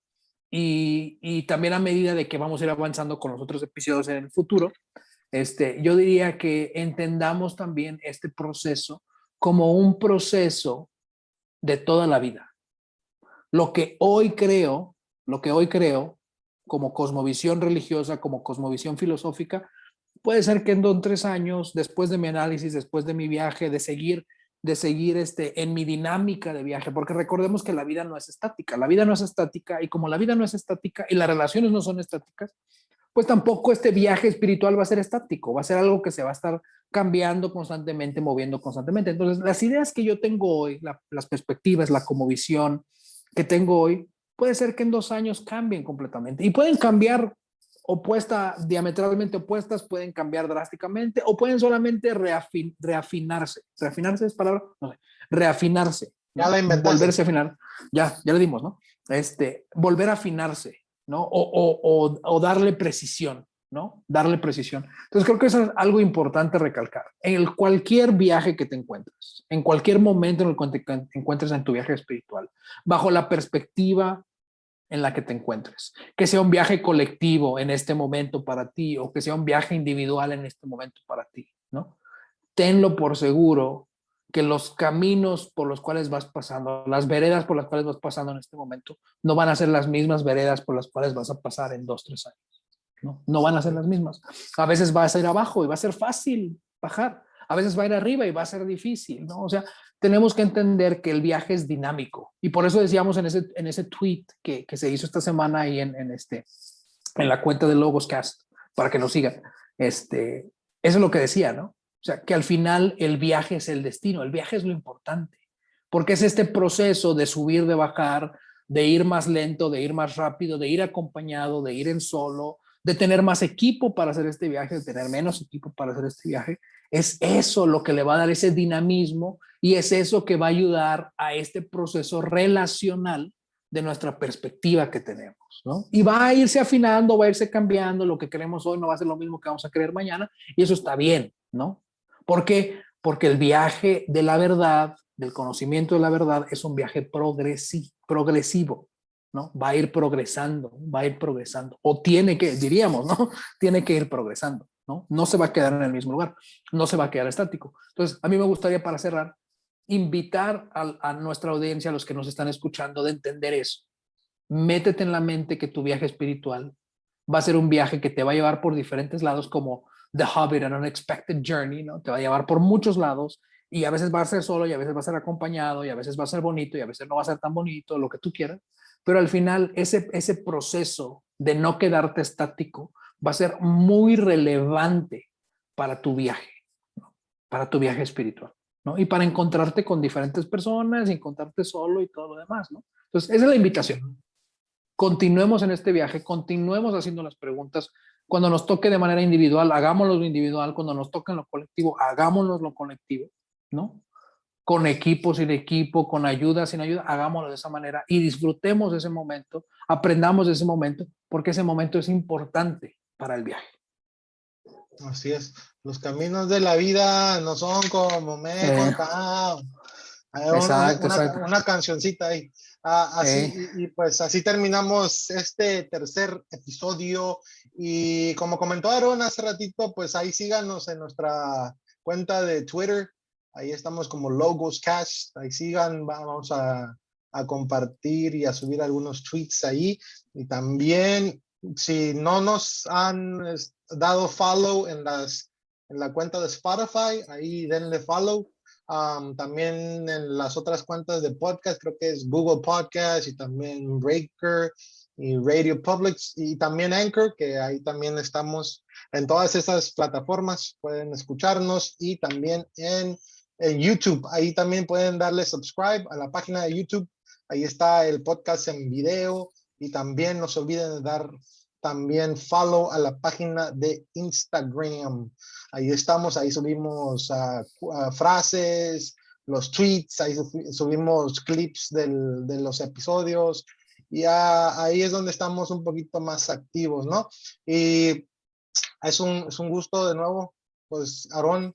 B: y también a medida de que vamos a ir avanzando con los otros episodios en el futuro, yo diría que entendamos también este proceso como un proceso de toda la vida. Lo que hoy creo como cosmovisión religiosa, como cosmovisión filosófica, puede ser que en 2 o 3 años, después de mi análisis, después de mi viaje, de seguir en mi dinámica de viaje, porque recordemos que la vida no es estática, y como la vida no es estática y las relaciones no son estáticas, pues tampoco este viaje espiritual va a ser estático, va a ser algo que se va a estar cambiando constantemente, moviendo constantemente. Entonces, las ideas que yo tengo hoy, las perspectivas, la visión que tengo hoy, puede ser que en 2 años cambien completamente y pueden cambiar diametralmente opuestas, pueden cambiar drásticamente o pueden solamente reafinarse. ¿Reafinarse es palabra? No sé. Reafinarse.
A: Ya la inventaste.
B: Volverse a afinar. Ya le dimos, ¿no? Volver a afinarse, ¿no? O darle precisión, ¿no? Darle precisión. Entonces creo que eso es algo importante recalcar. En cualquier viaje que te encuentres, en cualquier momento en el que te encuentres en tu viaje espiritual, bajo la perspectiva en la que te encuentres, que sea un viaje colectivo en este momento para ti o que sea un viaje individual en este momento para ti, ¿no? Tenlo por seguro que los caminos por los cuales vas pasando, las veredas por las cuales vas pasando en este momento, no van a ser las mismas veredas por las cuales vas a pasar en 2 o 3 años, ¿no? No van a ser las mismas. A veces vas a ir abajo y va a ser fácil bajar, a veces va a ir arriba y va a ser difícil, ¿no? O sea, tenemos que entender que el viaje es dinámico y por eso decíamos en ese tweet que se hizo esta semana ahí en la cuenta de Logoscast, para que nos sigan, eso es lo que decía, ¿no? O sea, que al final el viaje es el destino, el viaje es lo importante, porque es este proceso de subir, de bajar, de ir más lento, de ir más rápido, de ir acompañado, de ir en solo, de tener más equipo para hacer este viaje, de tener menos equipo para hacer este viaje. Es eso lo que le va a dar ese dinamismo y es eso que va a ayudar a este proceso relacional de nuestra perspectiva que tenemos, ¿no? Y va a irse afinando, va a irse cambiando, lo que queremos hoy no va a ser lo mismo que vamos a querer mañana y eso está bien, ¿no? ¿Por qué? Porque el viaje de la verdad, del conocimiento de la verdad, es un viaje progresivo, ¿no? Va a ir progresando, o diríamos, ¿no? Tiene que ir progresando, ¿no? No se va a quedar en el mismo lugar, no se va a quedar estático. Entonces, a mí me gustaría, para cerrar, invitar a nuestra audiencia, a los que nos están escuchando, de entender eso. Métete en la mente que tu viaje espiritual va a ser un viaje que te va a llevar por diferentes lados, como The Hobbit, An Unexpected Journey, ¿no? Te va a llevar por muchos lados y a veces va a ser solo y a veces va a ser acompañado y a veces va a ser bonito y a veces no va a ser tan bonito, lo que tú quieras. Pero al final ese proceso de no quedarte estático va a ser muy relevante para tu viaje, ¿no? Para tu viaje espiritual, ¿no? Y para encontrarte con diferentes personas, encontrarte solo y todo lo demás, ¿no? Entonces, esa es la invitación. Continuemos en este viaje, continuemos haciendo las preguntas. Cuando nos toque de manera individual, hagámoslo individual. Cuando nos toque en lo colectivo, hagámoslo lo colectivo, ¿no? Con equipo, sin equipo, con ayuda, sin ayuda, hagámoslo de esa manera y disfrutemos de ese momento, aprendamos de ese momento, porque ese momento es importante para el viaje.
A: Así es. Los caminos de la vida no son como me he contado. Hay
B: Exacto.
A: una cancioncita ahí. Así, y pues así terminamos este tercer episodio. Y como comentó Aaron hace ratito, pues ahí síganos en nuestra cuenta de Twitter. Ahí estamos como Logos Cast. Ahí sigan, vamos a compartir y a subir algunos tweets ahí. Y también, si no nos han dado follow en la cuenta de Spotify, ahí denle follow. También en las otras cuentas de podcast, creo que es Google Podcast y también Breaker y Radio Public y también Anchor, que ahí también estamos en todas esas plataformas, pueden escucharnos y también en YouTube, ahí también pueden darle subscribe a la página de YouTube, ahí está el podcast en video y también no se olviden de dar también follow a la página de Instagram. Ahí estamos, ahí subimos frases, los tweets, ahí subimos clips de los episodios y ahí es donde estamos un poquito más activos, ¿no? Y es un gusto de nuevo, pues, Aarón,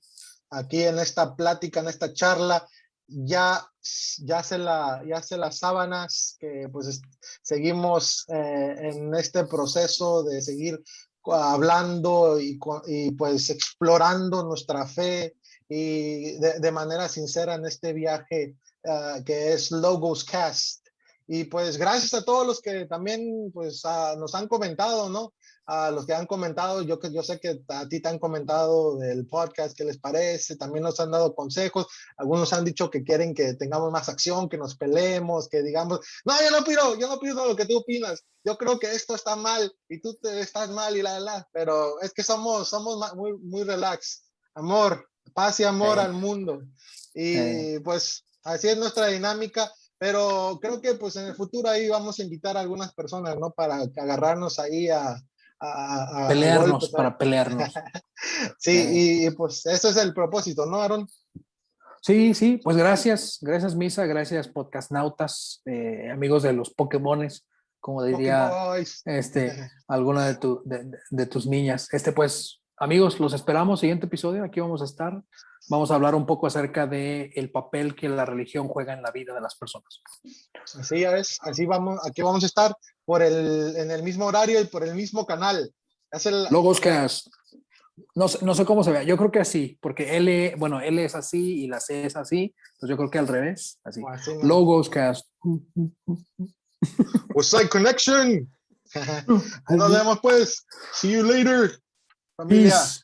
A: aquí en esta plática, en esta charla, ya se las sábanas, que pues seguimos en este proceso de seguir hablando y pues explorando nuestra fe y de manera sincera en este viaje que es Logos Cast. Y pues gracias a todos los que también pues nos han comentado, ¿no? A los que han comentado, yo sé que a ti te han comentado del podcast, qué les parece, también nos han dado consejos, algunos han dicho que quieren que tengamos más acción, que nos peleemos, que digamos, no, yo no pido lo que tú opinas, yo creo que esto está mal y tú estás mal y pero es que somos muy, muy relax, amor, paz y amor al mundo. Y pues así es nuestra dinámica. Pero creo que pues en el futuro ahí vamos a invitar a algunas personas, ¿no? Para agarrarnos ahí a
B: pelearnos,
A: golpes.
B: para pelearnos.
A: Sí, y pues eso es el propósito, ¿no, Aaron?
B: Sí, pues gracias Misa, gracias podcastnautas, amigos de los Pokémones, como diría alguna de tus niñas. Pues amigos, los esperamos, siguiente episodio, aquí vamos a estar. Vamos a hablar un poco acerca del papel que la religión juega en la vida de las personas.
A: Así es, aquí vamos a estar en el mismo horario y por el mismo canal.
B: Logos Cast. No sé cómo se vea, yo creo que así, porque L es así y la C es así, entonces yo creo que al revés, así. No. Logos Cast.
A: Westside Connection. Nos vemos pues. See you later, familia. Peace.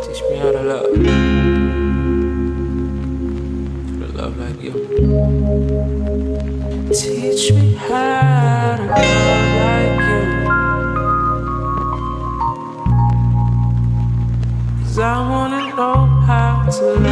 C: Teach me how to love. For love like you. Teach me how to love like you. 'Cause I wanna know how to love.